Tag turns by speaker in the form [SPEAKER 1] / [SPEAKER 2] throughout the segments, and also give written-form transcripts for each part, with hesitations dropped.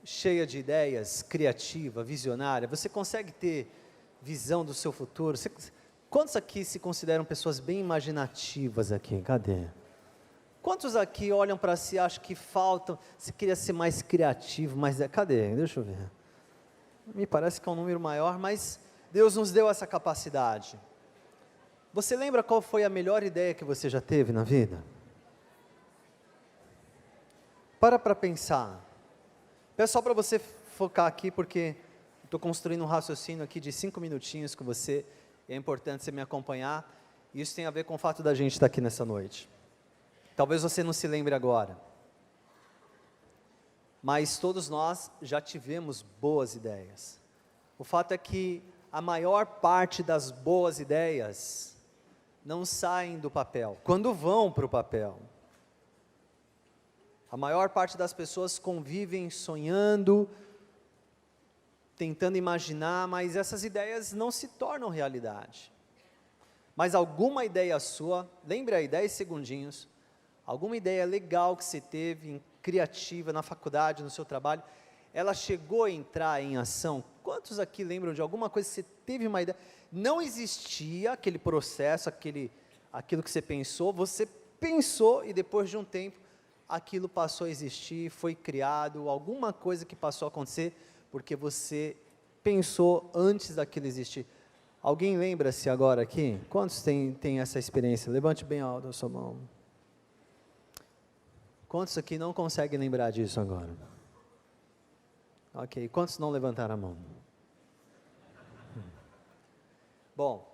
[SPEAKER 1] cheia de ideias, criativa, visionária? Você consegue ter visão do seu futuro? Quantos aqui se consideram pessoas bem imaginativas aqui? Cadê? Quantos aqui olham para si e acham que faltam, se queria ser mais criativo, cadê? Deixa eu ver. Me parece que é um número maior, mas Deus nos deu essa capacidade. Você lembra qual foi a melhor ideia que você já teve na vida? Para pensar. Peço só para você focar aqui, porque estou construindo um raciocínio aqui de 5 minutinhos com você, e é importante você me acompanhar, e isso tem a ver com o fato da gente estar aqui nessa noite. Talvez você não se lembre agora, mas todos nós já tivemos boas ideias. O fato é que a maior parte das boas ideias não saem do papel, quando vão para o papel. A maior parte das pessoas convivem sonhando, tentando imaginar, mas essas ideias não se tornam realidade. Mas alguma ideia sua, lembre aí, 10 segundinhos, alguma ideia legal que você teve, criativa, na faculdade, no seu trabalho, ela chegou a entrar em ação? Quantos aqui lembram de alguma coisa que você teve uma ideia? Não existia aquele processo, aquilo que você pensou e depois de um tempo, aquilo passou a existir, foi criado, alguma coisa que passou a acontecer, porque você pensou antes daquilo existir. Alguém lembra-se agora aqui? Quantos tem essa experiência? Levante bem alto a sua mão. Quantos aqui não conseguem lembrar disso agora? Ok, quantos não levantaram a mão? Bom,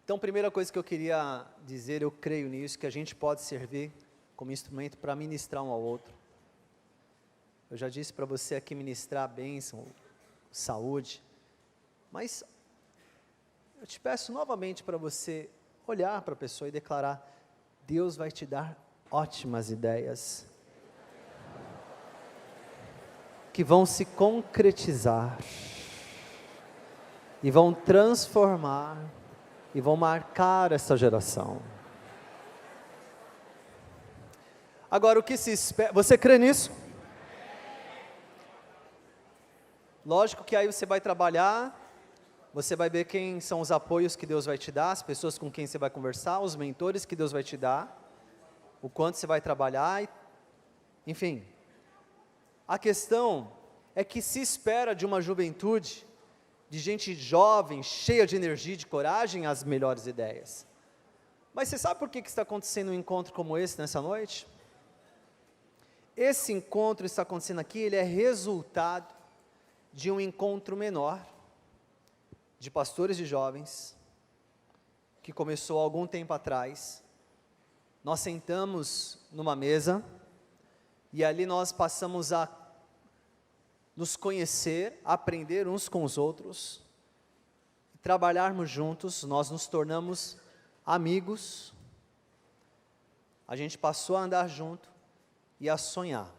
[SPEAKER 1] então primeira coisa que eu queria dizer, eu creio nisso, que a gente pode servir como instrumento para ministrar um ao outro. Eu já disse para você aqui ministrar a bênção, saúde, mas eu te peço novamente para você olhar para a pessoa e declarar: Deus vai te dar ótimas ideias, que vão se concretizar, e vão transformar, e vão marcar essa geração. Agora, o que se espera, você crê nisso? Lógico que aí você vai trabalhar, você vai ver quem são os apoios que Deus vai te dar, as pessoas com quem você vai conversar, os mentores que Deus vai te dar, o quanto você vai trabalhar, enfim. A questão é que se espera de uma juventude, de gente jovem, cheia de energia, de coragem, as melhores ideias. Mas você sabe por que está acontecendo um encontro como esse nessa noite? Esse encontro está acontecendo aqui, ele é resultado de um encontro menor, de pastores de jovens, que começou há algum tempo atrás. Nós sentamos numa mesa, e ali nós passamos a nos conhecer, aprender uns com os outros, trabalharmos juntos, nós nos tornamos amigos, a gente passou a andar junto e a sonhar.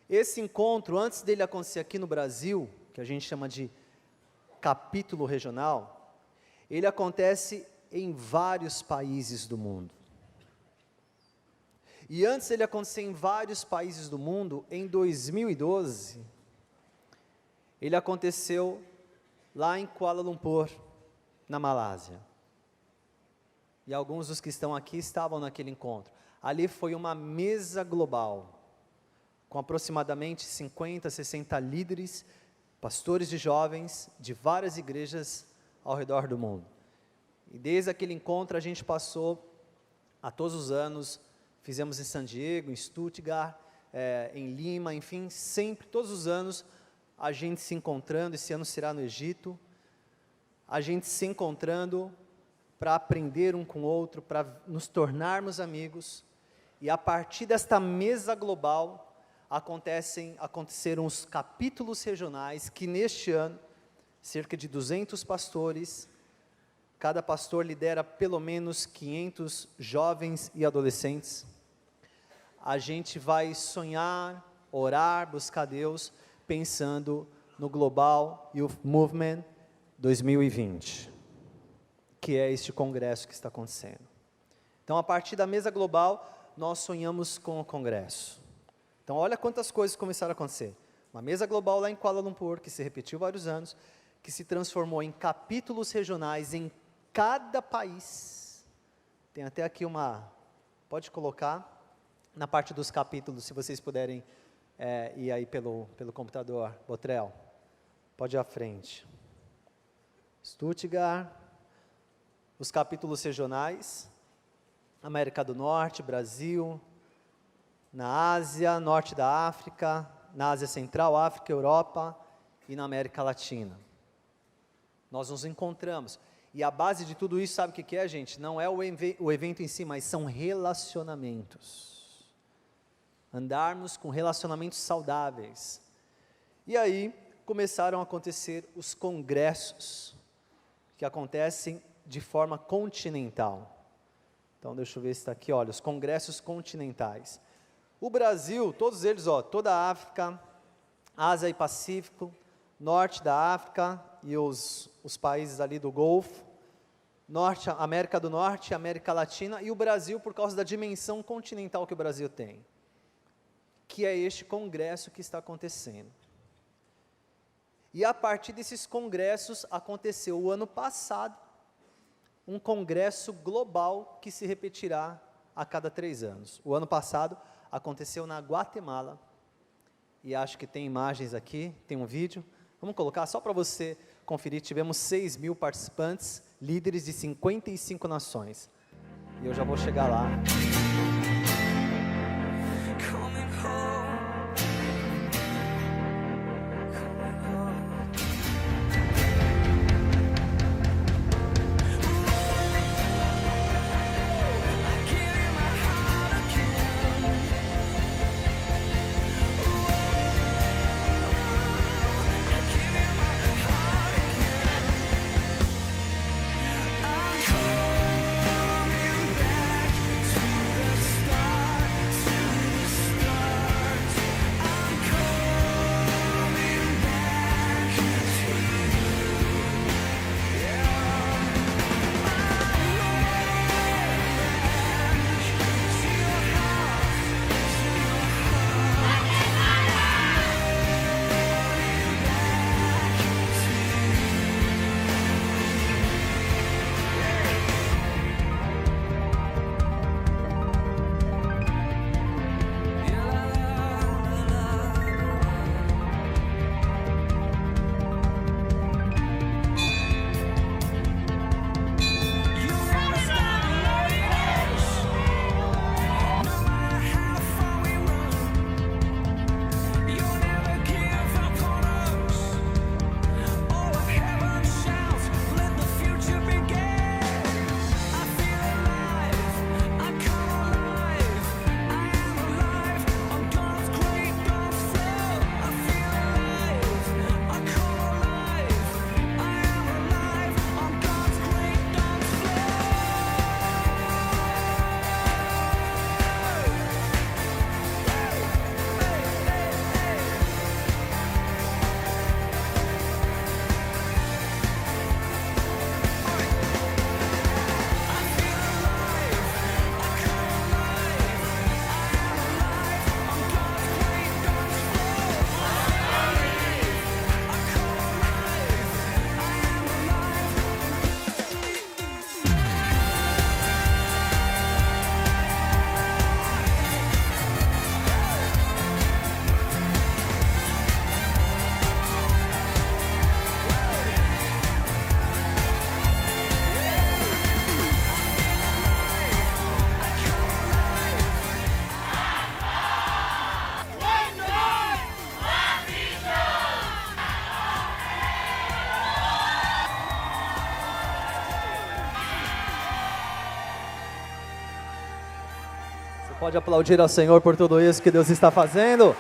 [SPEAKER 1] Esse encontro, antes dele acontecer aqui no Brasil, que a gente chama de capítulo regional, ele acontece em vários países do mundo. E antes dele acontecer em vários países do mundo, em 2012, ele aconteceu lá em Kuala Lumpur, na Malásia. E alguns dos que estão aqui estavam naquele encontro. Ali foi uma mesa global, com aproximadamente 50, 60 líderes, pastores de jovens, de várias igrejas ao redor do mundo. E desde aquele encontro a gente passou a todos os anos, fizemos em San Diego, em Stuttgart, em Lima, enfim, sempre, todos os anos, a gente se encontrando. Esse ano será no Egito, a gente se encontrando para aprender um com o outro, para nos tornarmos amigos, e a partir desta mesa global, aconteceram os capítulos regionais, que neste ano, cerca de 200 pastores, cada pastor lidera pelo menos 500 jovens e adolescentes. A gente vai sonhar, orar, buscar Deus, pensando no Global Youth Movement 2020, que é este congresso que está acontecendo. Então, a partir da mesa global, nós sonhamos com o congresso. Então, olha quantas coisas começaram a acontecer. Uma mesa global lá em Kuala Lumpur, que se repetiu vários anos, que se transformou em capítulos regionais em cada país. Tem até aqui pode colocar na parte dos capítulos, se vocês puderem ir aí pelo computador, Botrel. Pode ir à frente. Stuttgart, os capítulos regionais, América do Norte, Brasil, na Ásia, Norte da África, na Ásia Central, África, Europa e na América Latina. Nós nos encontramos. E a base de tudo isso, sabe o que é, gente? Não é o evento em si, mas são relacionamentos. Andarmos com relacionamentos saudáveis. E aí, começaram a acontecer os congressos, que acontecem de forma continental. Então, deixa eu ver se está aqui, olha, os congressos continentais. O Brasil, todos eles, toda a África, Ásia e Pacífico, Norte da África e os países ali do Golfo, América do Norte, América Latina, e o Brasil por causa da dimensão continental que o Brasil tem, que é este congresso que está acontecendo. E a partir desses congressos, aconteceu o ano passado, um congresso global que se repetirá a cada 3 anos. O ano passado aconteceu na Guatemala, e acho que tem imagens aqui, tem um vídeo, vamos colocar só para você conferir. Tivemos 6.000 participantes, líderes de 55 nações, e eu já vou chegar lá. Pode aplaudir ao Senhor por tudo isso que Deus está fazendo.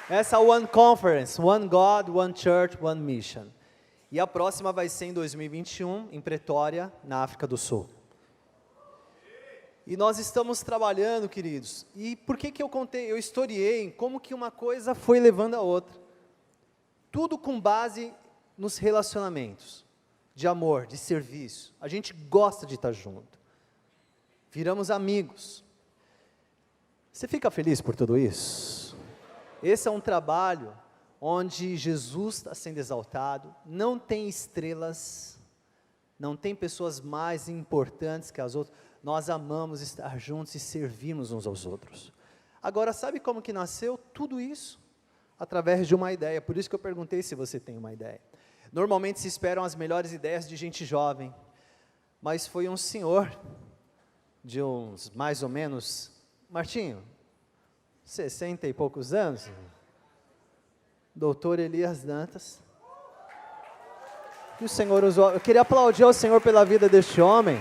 [SPEAKER 1] Essa One Conference, One God, One Church, One Mission. E a próxima vai ser em 2021, em Pretória, na África do Sul. E nós estamos trabalhando, queridos. E por que eu historiei como que uma coisa foi levando a outra? Tudo com base nos relacionamentos, de amor, de serviço. A gente gosta de estar junto. Viramos amigos. Você fica feliz por tudo isso? Esse é um trabalho onde Jesus está sendo exaltado, não tem estrelas, não tem pessoas mais importantes que as outras, nós amamos estar juntos e servirmos uns aos outros. Agora, sabe como que nasceu tudo isso? Através de uma ideia, por isso que eu perguntei se você tem uma ideia. Normalmente se esperam as melhores ideias de gente jovem, mas foi um senhor, de uns mais ou menos, Martinho, 60 e poucos anos, Doutor Elias Dantas, que o Senhor usou. Eu queria aplaudir ao Senhor pela vida deste homem.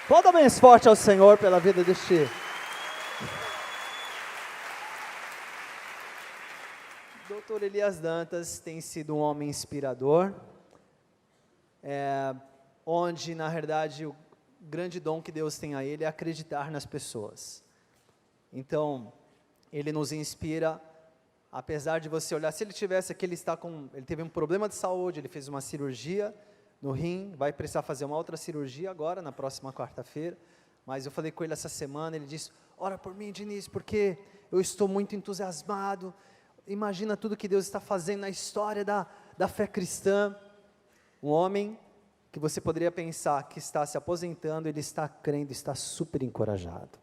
[SPEAKER 1] Aplauda bem forte ao Senhor pela vida deste. Doutor Elias Dantas tem sido um homem inspirador, onde na verdade o grande dom que Deus tem a ele é acreditar nas pessoas. Então, ele nos inspira. Apesar de você olhar, se ele tivesse aqui, ele teve um problema de saúde, ele fez uma cirurgia no rim, vai precisar fazer uma outra cirurgia agora, na próxima quarta-feira, mas eu falei com ele essa semana, ele disse, ora por mim, Diniz, porque eu estou muito entusiasmado, imagina tudo que Deus está fazendo na história da fé cristã. Um homem que você poderia pensar que está se aposentando, ele está crendo, está super encorajado.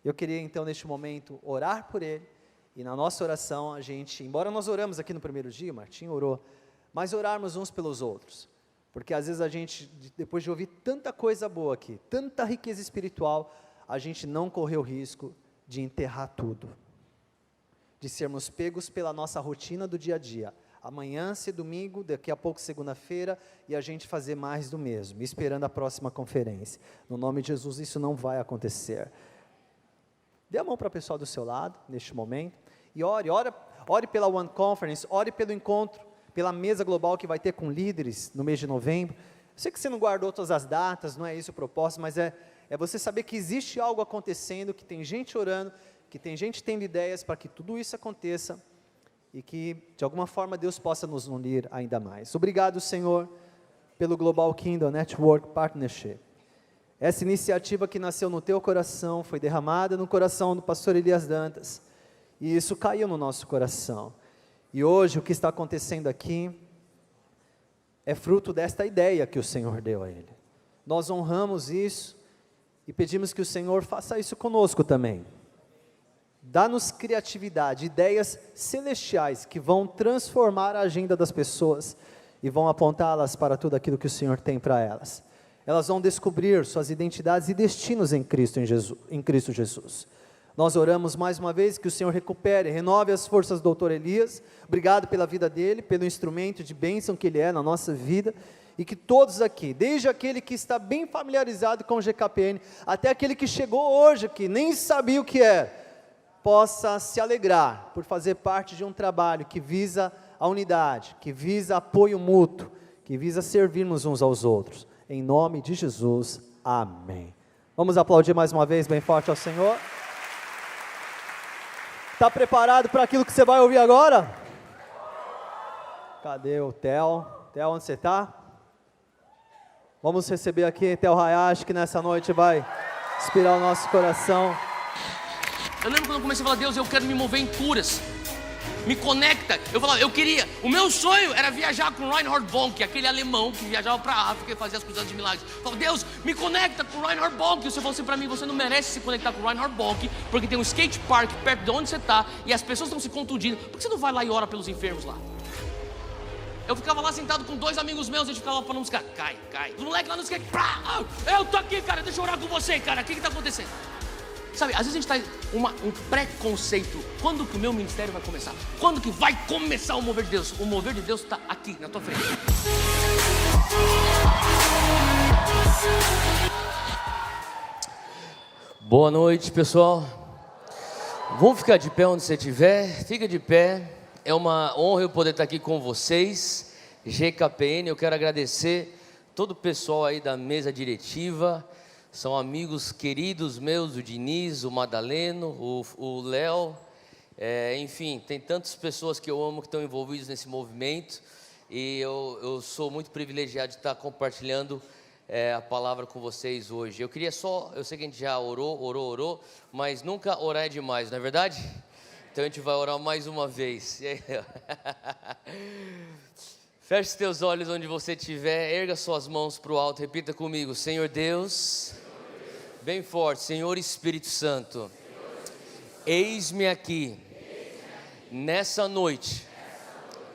[SPEAKER 1] Eu queria então neste momento orar por ele, e na nossa oração, a gente, embora nós oramos aqui no primeiro dia, Martim orou, mas orarmos uns pelos outros, porque às vezes a gente, depois de ouvir tanta coisa boa aqui, tanta riqueza espiritual, a gente não correu o risco de enterrar tudo, de sermos pegos pela nossa rotina do dia a dia, amanhã ser domingo, daqui a pouco segunda-feira, e a gente fazer mais do mesmo, esperando a próxima conferência. No nome de Jesus, isso não vai acontecer. Dê a mão para o pessoal do seu lado, neste momento, e ore pela One Conference, ore pelo encontro, pela mesa global que vai ter com líderes no mês de novembro. Eu sei que você não guardou todas as datas, não é isso o propósito, mas é você saber que existe algo acontecendo, que tem gente orando, que tem gente tendo ideias para que tudo isso aconteça, e que de alguma forma Deus possa nos unir ainda mais. Obrigado, Senhor, pelo Global Kingdom Network Partnership. Essa iniciativa que nasceu no teu coração, foi derramada no coração do pastor Elias Dantas, e isso caiu no nosso coração, e hoje o que está acontecendo aqui, é fruto desta ideia que o Senhor deu a ele. Nós honramos isso, e pedimos que o Senhor faça isso conosco também, dá-nos criatividade, ideias celestiais, que vão transformar a agenda das pessoas, e vão apontá-las para tudo aquilo que o Senhor tem para elas. Elas vão descobrir suas identidades e destinos em Cristo Jesus. Nós oramos mais uma vez que o Senhor recupere, renove as forças do Dr. Elias. Obrigado pela vida dele, pelo instrumento de bênção que ele é na nossa vida, e que todos aqui, desde aquele que está bem familiarizado com o GKPN, até aquele que chegou hoje, que nem sabia o que é, possa se alegrar por fazer parte de um trabalho que visa a unidade, que visa apoio mútuo, que visa servirmos uns aos outros. Em nome de Jesus, amém. Vamos aplaudir mais uma vez bem forte ao Senhor. Está preparado para aquilo que você vai ouvir agora? Cadê o Theo? Theo, onde você está? Vamos receber aqui Theo Hayashi, que nessa noite vai inspirar o nosso coração.
[SPEAKER 2] Eu lembro quando eu comecei a falar, Deus, eu quero me mover em curas. Me conecta. Eu falava, o meu sonho era viajar com Reinhard Bonnke, aquele alemão que viajava para a África e fazia as coisas de milagres. Eu falava, Deus, me conecta com Reinhard Bonnke. E você falou assim para mim, você não merece se conectar com Reinhard Bonnke, porque tem um skate park perto de onde você está e as pessoas estão se contundindo. Por que você não vai lá e ora pelos enfermos lá? Eu ficava lá sentado com dois amigos meus, a gente ficava falando, música, cai. Os moleques lá no skate, eu tô aqui, cara, deixa eu orar com você, cara, o que está acontecendo? Sabe, às vezes a gente está um preconceito. Quando que o meu ministério vai começar? Quando que vai começar o mover de Deus? O mover de Deus está aqui, na tua frente. Boa noite, pessoal. Vamos ficar de pé onde você estiver. Fica de pé. É uma honra eu poder estar aqui com vocês. GKPN, eu quero agradecer todo o pessoal aí da mesa diretiva. São amigos queridos meus, o Diniz, o Madaleno, o Léo, enfim, tem tantas pessoas que eu amo que estão envolvidas nesse movimento, e eu sou muito privilegiado de estar compartilhando a palavra com vocês hoje. Eu queria só, eu sei que a gente já orou, mas nunca orar é demais, não é verdade? Então a gente vai orar mais uma vez. E aí, feche teus olhos onde você estiver, erga suas mãos para o alto, repita comigo: Senhor Deus, bem forte, Senhor Espírito Santo, eis-me aqui, nessa noite,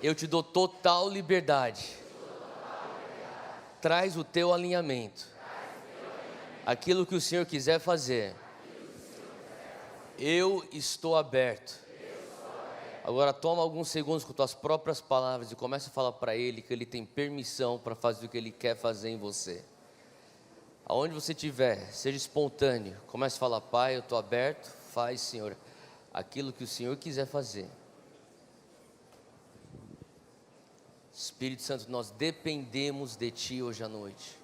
[SPEAKER 2] eu te dou total liberdade, traz o teu alinhamento, aquilo que o Senhor quiser fazer, eu estou aberto. Agora toma alguns segundos com tuas próprias palavras e começa a falar para Ele que Ele tem permissão para fazer o que Ele quer fazer em você. Aonde você estiver, seja espontâneo, comece a falar: Pai, eu estou aberto, faz, Senhor, aquilo que o Senhor quiser fazer. Espírito Santo, nós dependemos de Ti hoje à noite.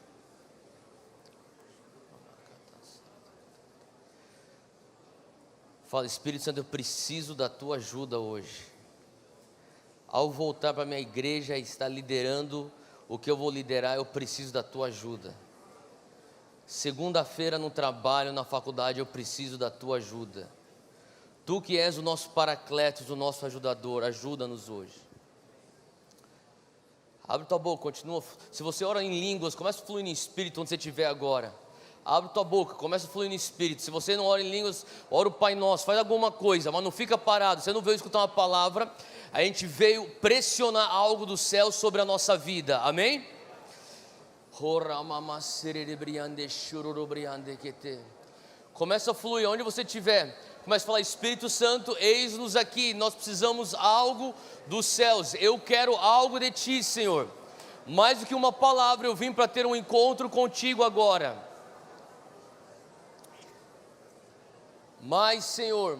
[SPEAKER 2] Fala: Espírito Santo, eu preciso da Tua ajuda hoje. Ao voltar para a minha igreja e estar liderando o que eu vou liderar, eu preciso da Tua ajuda. Segunda-feira no trabalho, na faculdade, eu preciso da Tua ajuda. Tu que és o nosso paracletos, o nosso ajudador, ajuda-nos hoje. Abre tua boca, continua. Se você ora em línguas, começa a fluir no Espírito onde você estiver agora. Abre tua boca, começa a fluir no Espírito. Se você não ora em línguas, ora o Pai Nosso, faz alguma coisa, mas não fica parado. Você não veio escutar uma palavra, a gente veio pressionar algo do céu sobre a nossa vida, amém? Começa a fluir, onde você estiver, começa a falar: Espírito Santo, eis-nos aqui, nós precisamos algo dos céus, eu quero algo de Ti, Senhor. Mais do que uma palavra, eu vim para ter um encontro contigo agora. Mas, Senhor,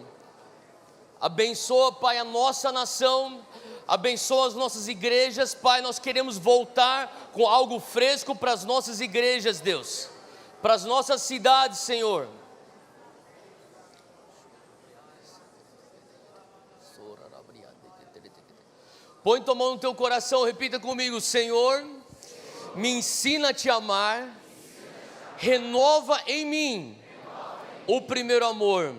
[SPEAKER 2] abençoa, Pai, a nossa nação, abençoa as nossas igrejas, Pai. Nós queremos voltar com algo fresco para as nossas igrejas, Deus, para as nossas cidades, Senhor. Põe tua mão no teu coração, repita comigo: Senhor, me ensina a Te amar, renova em mim o primeiro amor,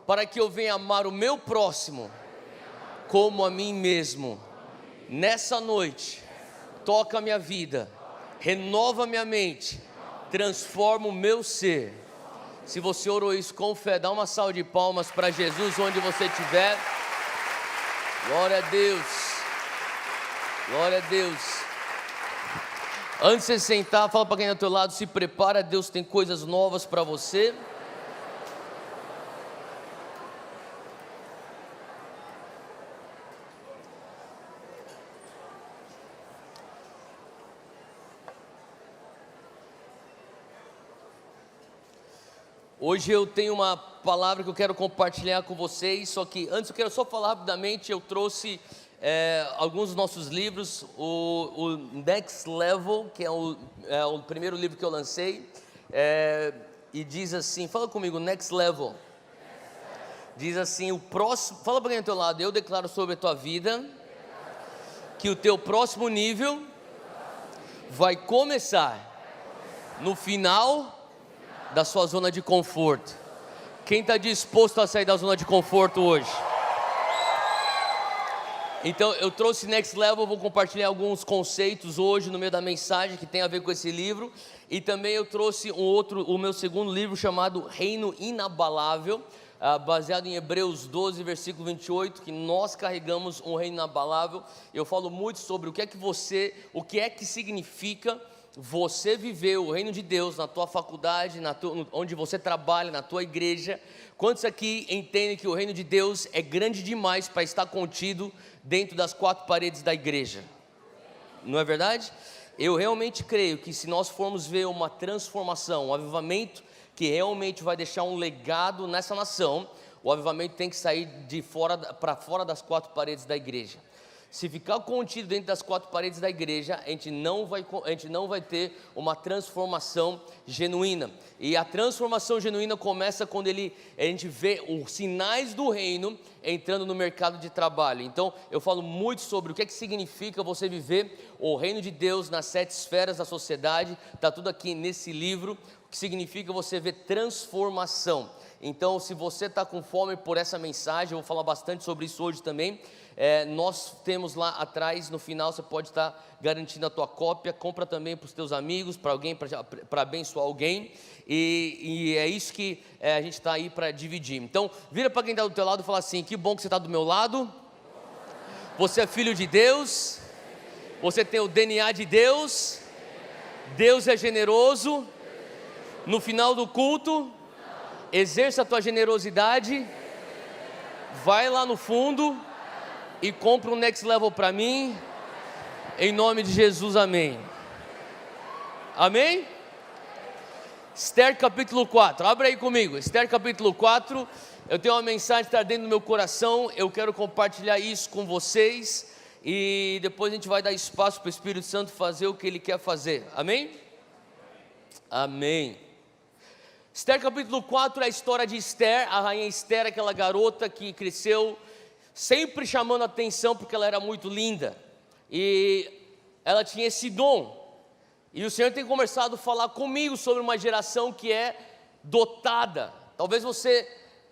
[SPEAKER 2] para que eu venha amar o meu próximo como a mim mesmo. Nessa noite, toca a minha vida, renova minha mente, transforma o meu ser. Se você orou isso com fé, dá uma salva de palmas para Jesus onde você estiver. Glória a Deus, glória a Deus. Antes de você sentar, fala para quem está ao teu lado: se prepara, Deus tem coisas novas para você. Hoje eu tenho uma palavra que eu quero compartilhar com vocês, só que antes eu quero só falar rapidamente. Eu trouxe alguns dos nossos livros, o Next Level, que é o primeiro livro que eu lancei, e diz assim, fala comigo: Next Level. Diz assim: o próximo, fala para quem é do teu lado: eu declaro sobre a tua vida que o teu próximo nível vai começar no final da sua zona de conforto. Quem está disposto a sair da zona de conforto hoje? Então eu trouxe Next Level, vou compartilhar alguns conceitos hoje no meio da mensagem que tem a ver com esse livro. E também eu trouxe o meu segundo livro chamado Reino Inabalável, baseado em Hebreus 12, versículo 28, que nós carregamos um reino inabalável. Eu falo muito sobre o que é que significa você viver o reino de Deus na tua faculdade, onde você trabalha, na tua igreja. Quantos aqui entendem que o reino de Deus é grande demais para estar contido dentro das quatro paredes da igreja? Não é verdade? Eu realmente creio que se nós formos ver uma transformação, um avivamento que realmente vai deixar um legado nessa nação, o avivamento tem que sair para fora das quatro paredes da igreja. Se ficar contido dentro das quatro paredes da igreja, a gente não vai ter uma transformação genuína. E a transformação genuína começa quando a gente vê os sinais do reino entrando no mercado de trabalho. Então, eu falo muito sobre o que significa você viver o reino de Deus nas 7 esferas da sociedade. Está tudo aqui nesse livro. O que significa você ver transformação. Então, se você está com fome por essa mensagem, eu vou falar bastante sobre isso hoje também. Nós temos lá atrás, no final, você pode estar garantindo a tua cópia. Compra também para os teus amigos, para alguém, para abençoar alguém. E é isso que a gente está aí para dividir. Então, vira para quem está do teu lado e fala assim: que bom que você está do meu lado. Você é filho de Deus. Você tem o DNA de Deus. Deus é generoso. No final do culto, exerça a tua generosidade. Vai lá no fundo e compra um next level para mim, em nome de Jesus, amém. Amém? Esther capítulo 4, abre aí comigo, Esther capítulo 4, eu tenho uma mensagem que está dentro do meu coração, eu quero compartilhar isso com vocês, e depois a gente vai dar espaço para o Espírito Santo fazer o que Ele quer fazer, amém? Amém. Esther capítulo 4 é a história de Esther, a rainha Esther, aquela garota que cresceu sempre chamando a atenção porque ela era muito linda, e ela tinha esse dom, e o Senhor tem começado a falar comigo sobre uma geração que é dotada. Talvez você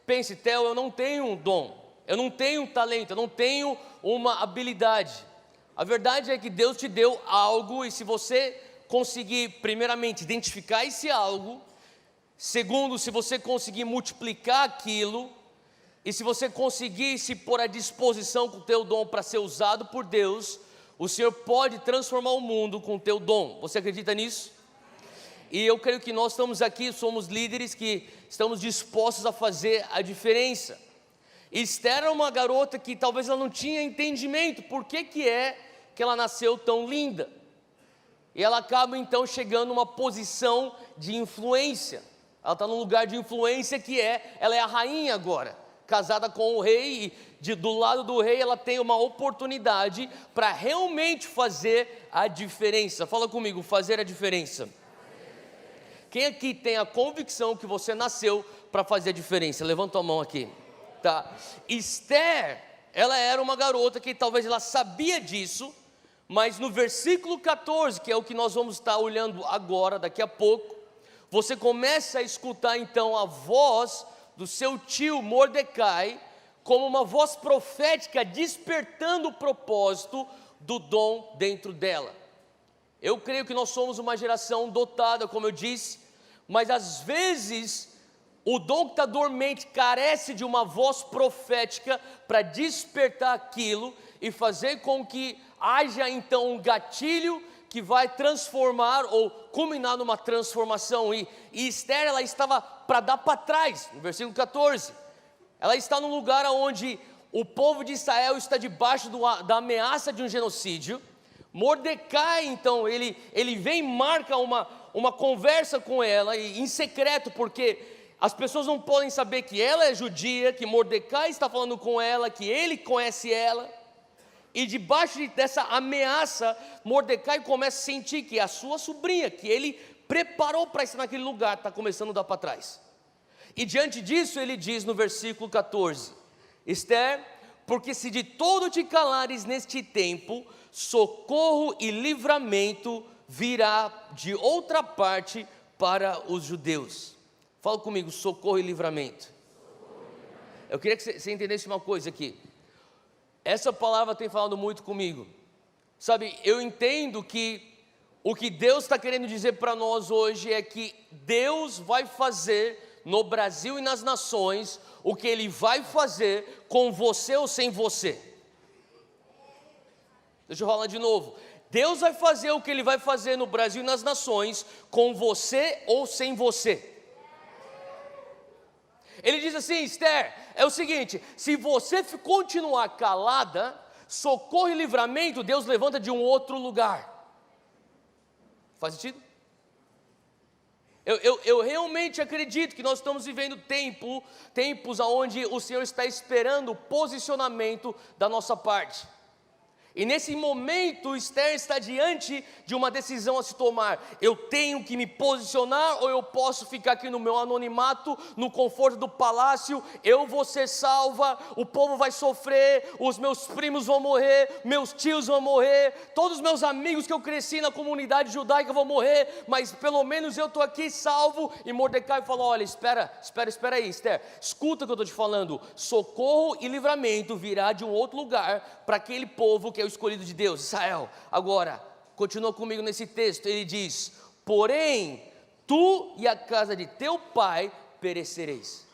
[SPEAKER 2] pense: Theo, eu não tenho um dom, eu não tenho um talento, eu não tenho uma habilidade. A verdade é que Deus te deu algo, e se você conseguir primeiramente identificar esse algo, segundo, se você conseguir multiplicar aquilo, e se você conseguir se pôr à disposição com o teu dom para ser usado por Deus, o Senhor pode transformar o mundo com o teu dom. Você acredita nisso? E eu creio que nós estamos aqui, somos líderes que estamos dispostos a fazer a diferença. Esther era uma garota que talvez ela não tinha entendimento por que ela nasceu tão linda. E ela acaba então chegando numa posição de influência. Ela está num lugar de influência ela é a rainha agora, casada com o rei, e do lado do rei ela tem uma oportunidade para realmente fazer a diferença. Fala comigo, fazer a diferença. Quem aqui tem a convicção que você nasceu para fazer a diferença? Levanta a mão aqui, tá? Esther, ela era uma garota que talvez ela sabia disso, mas no versículo 14, que é o que nós vamos estar olhando agora, daqui a pouco, você começa a escutar então a voz do seu tio Mordecai, como uma voz profética, despertando o propósito do dom dentro dela. Eu creio que nós somos uma geração dotada, como eu disse, mas às vezes o dom que está dormente carece de uma voz profética para despertar aquilo e fazer com que haja então um gatilho que vai transformar ou culminar numa transformação. E Esther, ela estava para dar para trás, no versículo 14, ela está num lugar onde o povo de Israel está debaixo da ameaça de um genocídio. Mordecai, então, ele vem e marca uma conversa com ela, em secreto, porque as pessoas não podem saber que ela é judia, que Mordecai está falando com ela, que ele conhece ela. E debaixo dessa ameaça, Mordecai começa a sentir que a sua sobrinha, que ele preparou para estar naquele lugar, está começando a dar para trás. E diante disso ele diz no versículo 14: Esther, porque se de todo te calares neste tempo, socorro e livramento virá de outra parte para os judeus. Fala comigo, socorro e livramento. Eu queria que você entendesse uma coisa aqui. Essa palavra tem falado muito comigo. Sabe, eu entendo que o que Deus está querendo dizer para nós hoje é que Deus vai fazer no Brasil e nas nações o que Ele vai fazer com você ou sem você. Deixa eu falar de novo. Deus vai fazer o que Ele vai fazer no Brasil e nas nações com você ou sem você. Ele diz assim: Esther, é o seguinte, se você continuar calada, socorro e livramento, Deus levanta de um outro lugar. Faz sentido? Eu realmente acredito que nós estamos vivendo tempos onde o Senhor está esperando o posicionamento da nossa parte. E nesse momento, Esther está diante de uma decisão a se tomar. Eu tenho que me posicionar ou eu posso ficar aqui no meu anonimato, no conforto do palácio? Eu vou ser salva, o povo vai sofrer, os meus primos vão morrer, meus tios vão morrer, todos os meus amigos que eu cresci na comunidade judaica vão morrer, mas pelo menos eu estou aqui salvo. E Mordecai falou: olha, espera aí, Esther, escuta o que eu estou te falando. Socorro e livramento virá de um outro lugar para aquele povo que é o escolhido de Deus, Israel. Agora, continua comigo nesse texto, ele diz: porém, tu e a casa de teu pai perecereis.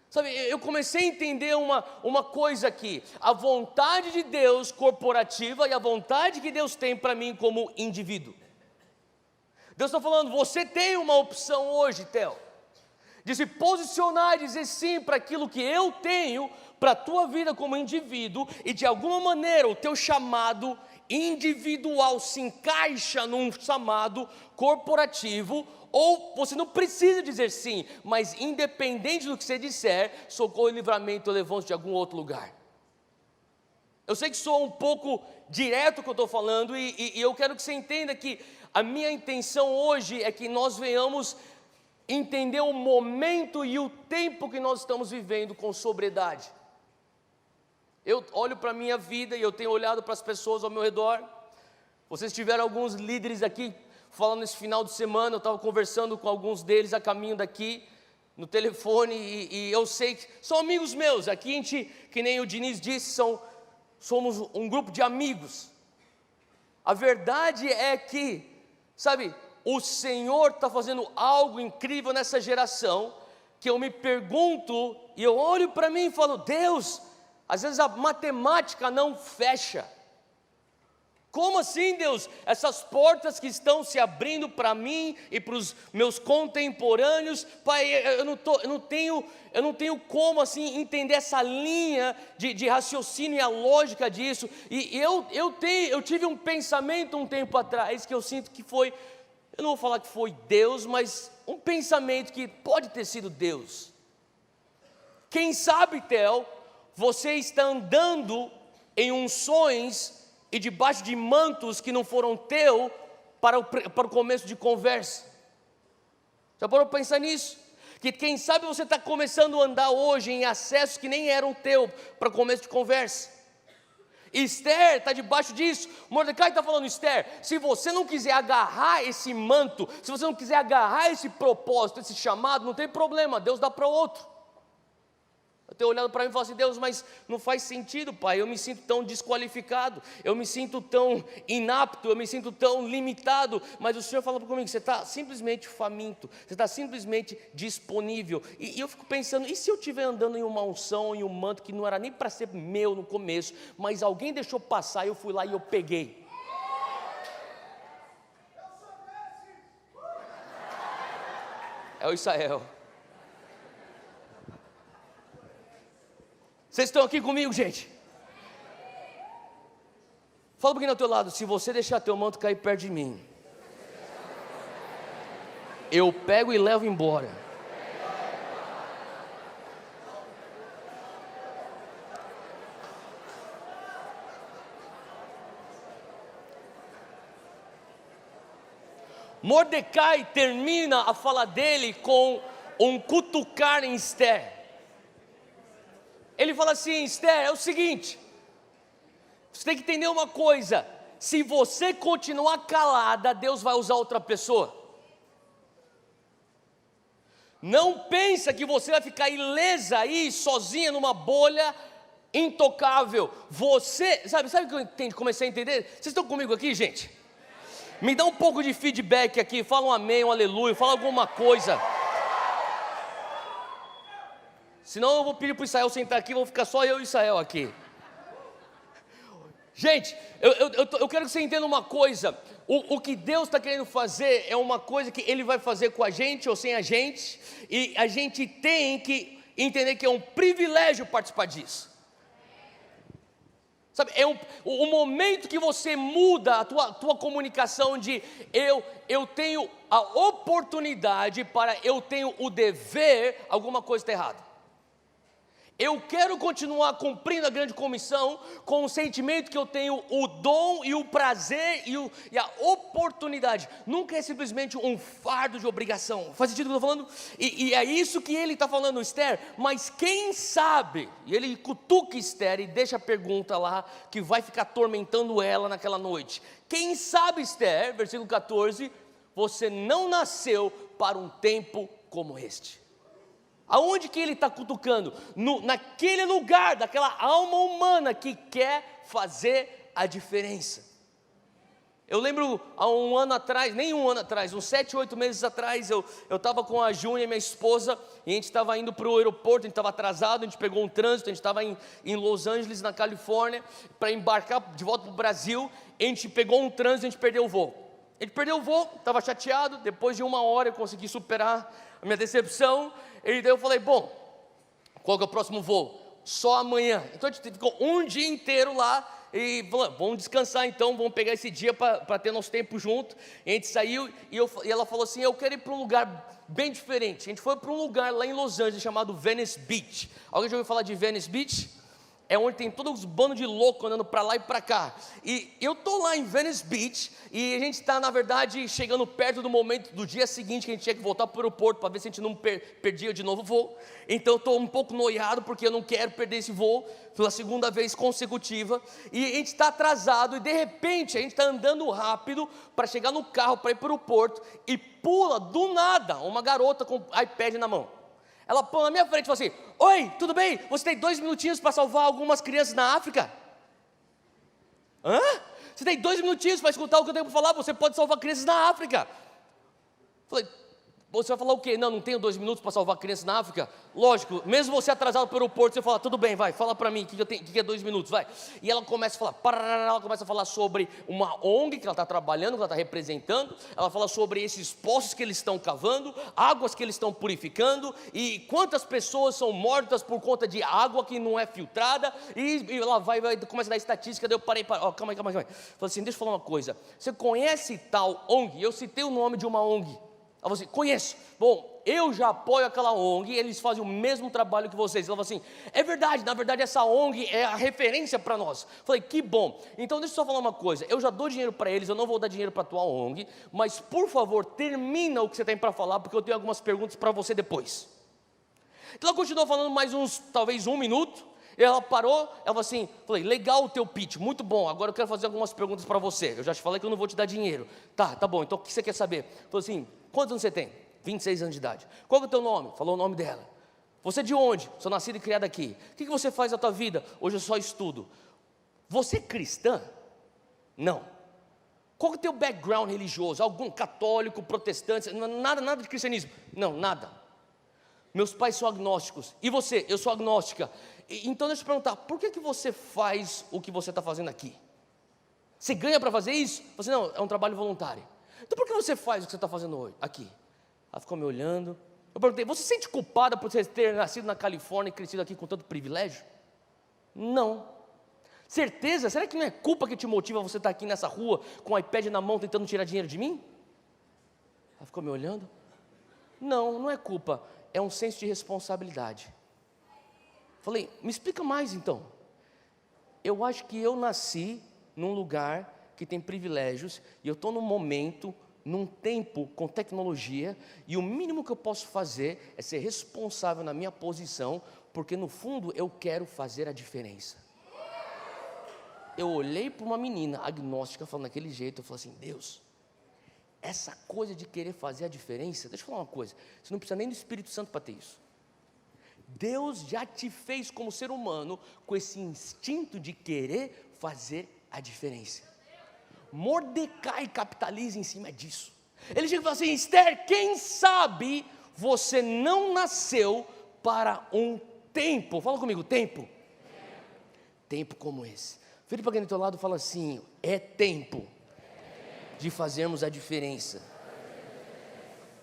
[SPEAKER 2] Sabe, eu comecei a entender uma coisa aqui, a vontade de Deus corporativa e a vontade que Deus tem para mim como indivíduo. Deus está falando: você tem uma opção hoje, Theo, de se posicionar e dizer sim para aquilo que eu tenho para a tua vida como indivíduo, e de alguma maneira o teu chamado individual se encaixa num chamado corporativo, ou você não precisa dizer sim, mas independente do que você disser, socorro e livramento levam-se de algum outro lugar. Eu sei que sou um pouco direto o que eu estou falando, e eu quero que você entenda que a minha intenção hoje é que nós venhamos entender o momento e o tempo que nós estamos vivendo com sobriedade. Eu olho para a minha vida e eu tenho olhado para as pessoas ao meu redor. Vocês tiveram alguns líderes aqui falando nesse final de semana. Eu estava conversando com alguns deles a caminho daqui, no telefone, e eu sei que são amigos meus. Aqui a gente, que nem o Diniz disse, somos um grupo de amigos. A verdade é que, sabe, o Senhor está fazendo algo incrível nessa geração, que eu me pergunto, e eu olho para mim e falo: Deus, às vezes a matemática não fecha. Como assim, Deus? Essas portas que estão se abrindo para mim e para os meus contemporâneos, Pai, eu não tenho como assim entender essa linha de raciocínio e a lógica disso. E eu tive um pensamento um tempo atrás que eu sinto que foi, eu não vou falar que foi Deus, mas um pensamento que pode ter sido Deus. Quem sabe, Theo, você está andando em unções e debaixo de mantos que não foram teu para o começo de conversa. Já parou para pensar nisso? Que quem sabe você está começando a andar hoje em acessos que nem eram teu para o começo de conversa. Esther está debaixo disso. Mordecai está falando: Esther, se você não quiser agarrar esse manto, se você não quiser agarrar esse propósito, esse chamado, não tem problema, Deus dá para outro. Eu tenho olhado para mim e falado assim: Deus, mas não faz sentido, Pai, eu me sinto tão desqualificado, eu me sinto tão inapto, eu me sinto tão limitado. Mas o Senhor fala comigo: você está simplesmente faminto, você está simplesmente disponível. E eu fico pensando: e se eu estiver andando em uma unção, em um manto que não era nem para ser meu no começo, mas alguém deixou passar e eu fui lá e eu peguei? É o Israel. Vocês estão aqui comigo, gente? Fala um pouquinho ao teu lado: se você deixar teu manto cair perto de mim, eu pego e levo embora. Mordecai termina a fala dele com um cutucar em Esther. Ele fala assim: Esther, é o seguinte, você tem que entender uma coisa: se você continuar calada, Deus vai usar outra pessoa. Não pensa que você vai ficar ilesa aí, sozinha numa bolha, intocável. Você, sabe o que eu comecei a entender? Vocês estão comigo aqui, gente? Me dá um pouco de feedback aqui, fala um amém, um aleluia, fala alguma coisa. Senão eu vou pedir para o Israel sentar aqui, vou ficar só eu e o Israel aqui. Gente, eu quero que você entenda uma coisa: o que Deus está querendo fazer é uma coisa que Ele vai fazer com a gente ou sem a gente, e a gente tem que entender que é um privilégio participar disso. Sabe, o momento que você muda a tua comunicação de eu tenho a oportunidade para eu tenho o dever, alguma coisa está errada. Eu quero continuar cumprindo a grande comissão com o sentimento que eu tenho o dom e o prazer e a oportunidade. Nunca é simplesmente um fardo de obrigação. Faz sentido o que eu estou falando? E é isso que ele está falando, Esther. Mas quem sabe, e ele cutuca Esther e deixa a pergunta lá, que vai ficar atormentando ela naquela noite. Quem sabe, Esther, versículo 14, você não nasceu para um tempo como este. Aonde que ele está cutucando? Naquele lugar, daquela alma humana que quer fazer a diferença. Eu lembro há um ano atrás, nem um ano atrás, uns 7, 8 meses atrás, eu estava com a Júnia, minha esposa, e a gente estava indo para o aeroporto, a gente estava atrasado, a gente pegou um trânsito, a gente estava em Los Angeles, na Califórnia, para embarcar de volta para o Brasil, a gente pegou um trânsito e a gente perdeu o voo. A gente perdeu o voo, estava chateado, depois de 1 hora eu consegui superar a minha decepção, e daí eu falei, bom, qual que é o próximo voo? Só amanhã. Então a gente ficou um dia inteiro lá, e falou, vamos descansar então, vamos pegar esse dia para ter nosso tempo junto. E a gente saiu, e ela falou assim, eu quero ir para um lugar bem diferente. A gente foi para um lugar lá em Los Angeles, chamado Venice Beach. Alguém já ouviu falar de Venice Beach? É onde tem todos os bandos de louco andando para lá e para cá. E eu estou lá em Venice Beach, e a gente está, na verdade, chegando perto do momento do dia seguinte, que a gente tinha que voltar para o aeroporto, para ver se a gente não perdia de novo o voo. Então eu estou um pouco noiado, porque eu não quero perder esse voo, pela segunda vez consecutiva. E a gente está atrasado, e de repente, a gente está andando rápido, para chegar no carro, para ir para o aeroporto, e pula, do nada, uma garota com o iPad na mão. Ela põe na minha frente e fala assim, oi, tudo bem? Você tem 2 minutinhos para salvar algumas crianças na África? Hã? Você tem 2 minutinhos para escutar o que eu tenho para falar? Você pode salvar crianças na África. Falei, você vai falar o quê? Não tenho 2 minutos para salvar crianças na África? Lógico, mesmo você atrasado pelo aeroporto, você fala, tudo bem, vai, fala para mim, o que é 2 minutos, vai. E ela começa a falar, ela começa a falar sobre uma ONG que ela está trabalhando, que ela está representando. Ela fala sobre esses poços que eles estão cavando, águas que eles estão purificando, e quantas pessoas são mortas por conta de água que não é filtrada. E ela começa a dar estatística, daí eu parei, calma aí. Falei assim, deixa eu falar uma coisa, você conhece tal ONG? Eu citei o nome de uma ONG. Ela falou assim, conheço. Bom, eu já apoio aquela ONG, eles fazem o mesmo trabalho que vocês. Ela falou assim, é verdade, na verdade essa ONG é a referência para nós. Falei, que bom. Então deixa eu só falar uma coisa, eu já dou dinheiro para eles, eu não vou dar dinheiro para a tua ONG, mas por favor, termina o que você tem para falar, porque eu tenho algumas perguntas para você depois. Então ela continuou falando mais talvez 1 minuto, e ela parou, ela falou assim, falei, legal o teu pitch, muito bom, agora eu quero fazer algumas perguntas para você. Eu já te falei que eu não vou te dar dinheiro. Tá bom, então o que você quer saber? Falou assim, quantos anos você tem? 26 anos de idade. Qual é o teu nome? Falou o nome dela. Você é de onde? Sou nascido e criado aqui. O que você faz na tua vida? Hoje eu só estudo. Você é cristã? Não. Qual é o teu background religioso? Algum católico, protestante? Nada de cristianismo? Não, nada. Meus pais são agnósticos. E você? Eu sou agnóstica. Então deixa eu te perguntar, por que você faz o que você está fazendo aqui? Você ganha para fazer isso? Você não, é um trabalho voluntário. Então por que você faz o que você está fazendo hoje, aqui? Ela ficou me olhando. Eu perguntei, você se sente culpada por você ter nascido na Califórnia e crescido aqui com tanto privilégio? Não. Certeza? Será que não é culpa que te motiva você estar aqui nessa rua com o iPad na mão tentando tirar dinheiro de mim? Ela ficou me olhando. Não é culpa, é um senso de responsabilidade. Falei, me explica mais então. Eu acho que eu nasci num lugar que tem privilégios, e eu estou num momento, num tempo com tecnologia, e o mínimo que eu posso fazer é ser responsável na minha posição, porque no fundo eu quero fazer a diferença. Eu olhei para uma menina agnóstica falando daquele jeito, eu falei assim, Deus, essa coisa de querer fazer a diferença, deixa eu falar uma coisa, você não precisa nem do Espírito Santo para ter isso. Deus já te fez como ser humano com esse instinto de querer fazer a diferença. Mordecai capitaliza em cima disso. Ele chega e fala assim, Esther, quem sabe você não nasceu para um tempo, fala comigo, tempo. Tempo como esse. Vira para quem do teu lado e fala assim, é tempo de fazermos a diferença.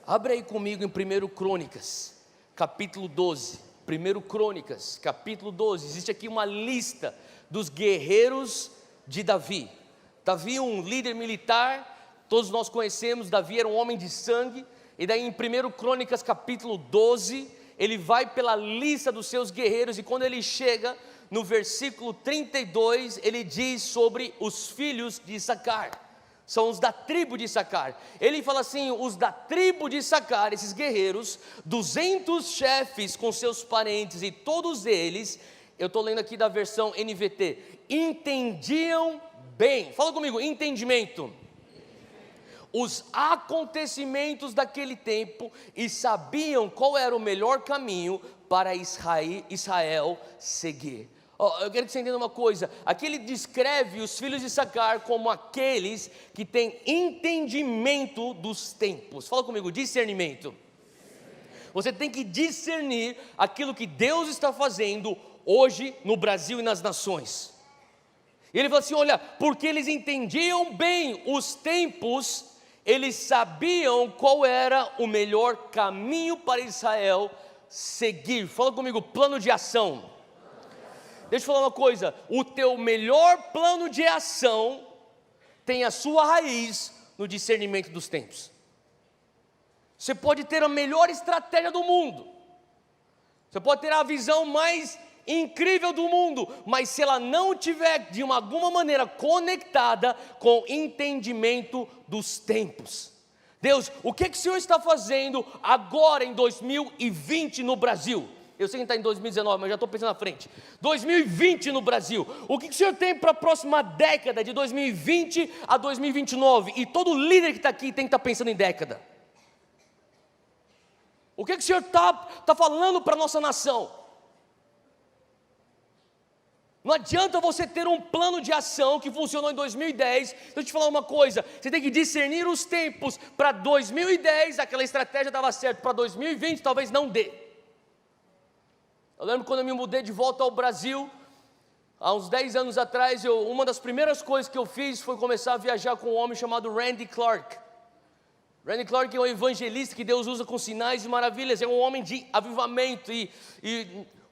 [SPEAKER 2] Abre aí comigo em 1 Crônicas, capítulo 12. 1 Crônicas, capítulo 12, existe aqui uma lista dos guerreiros de Davi. Davi, um líder militar, todos nós conhecemos, Davi era um homem de sangue, e daí em 1 Crônicas, capítulo 12, ele vai pela lista dos seus guerreiros, e quando ele chega no versículo 32, ele diz sobre os filhos de Issacar, são os da tribo de Issacar. Ele fala assim: os da tribo de Issacar, esses guerreiros, 200 chefes com seus parentes, e todos eles, eu estou lendo aqui da versão NVT, entendiam bem, fala comigo, entendimento, os acontecimentos daquele tempo, e sabiam qual era o melhor caminho para Israel seguir. Eu quero que você entenda uma coisa, aqui ele descreve os filhos de Issacar como aqueles que têm entendimento dos tempos. Fala comigo, discernimento. Você tem que discernir aquilo que Deus está fazendo hoje no Brasil e nas nações. E ele fala assim, olha, porque eles entendiam bem os tempos, eles sabiam qual era o melhor caminho para Israel seguir. Fala comigo, plano de ação. Deixa eu falar uma coisa, o teu melhor plano de ação tem a sua raiz no discernimento dos tempos. Você pode ter a melhor estratégia do mundo, você pode ter a visão mais incrível do mundo, mas se ela não tiver de alguma maneira conectada com entendimento dos tempos. Deus, o que o Senhor está fazendo agora em 2020 no Brasil? Eu sei que está em 2019, mas já estou pensando na frente. 2020 no Brasil. O que o Senhor tem para a próxima década, de 2020 a 2029? E todo líder que está aqui tem que estar pensando em década. O que o Senhor está falando para a nossa nação? Não adianta você ter um plano de ação que funcionou em 2010. Deixa eu te falar uma coisa, você tem que discernir os tempos. Para 2010 aquela estratégia dava certo, para 2020 talvez não dê. Eu lembro quando eu me mudei de volta ao Brasil, há uns 10 anos atrás, uma das primeiras coisas que eu fiz foi começar a viajar com um homem chamado Randy Clark. Randy Clark é um evangelista que Deus usa com sinais e maravilhas, é um homem de avivamento, e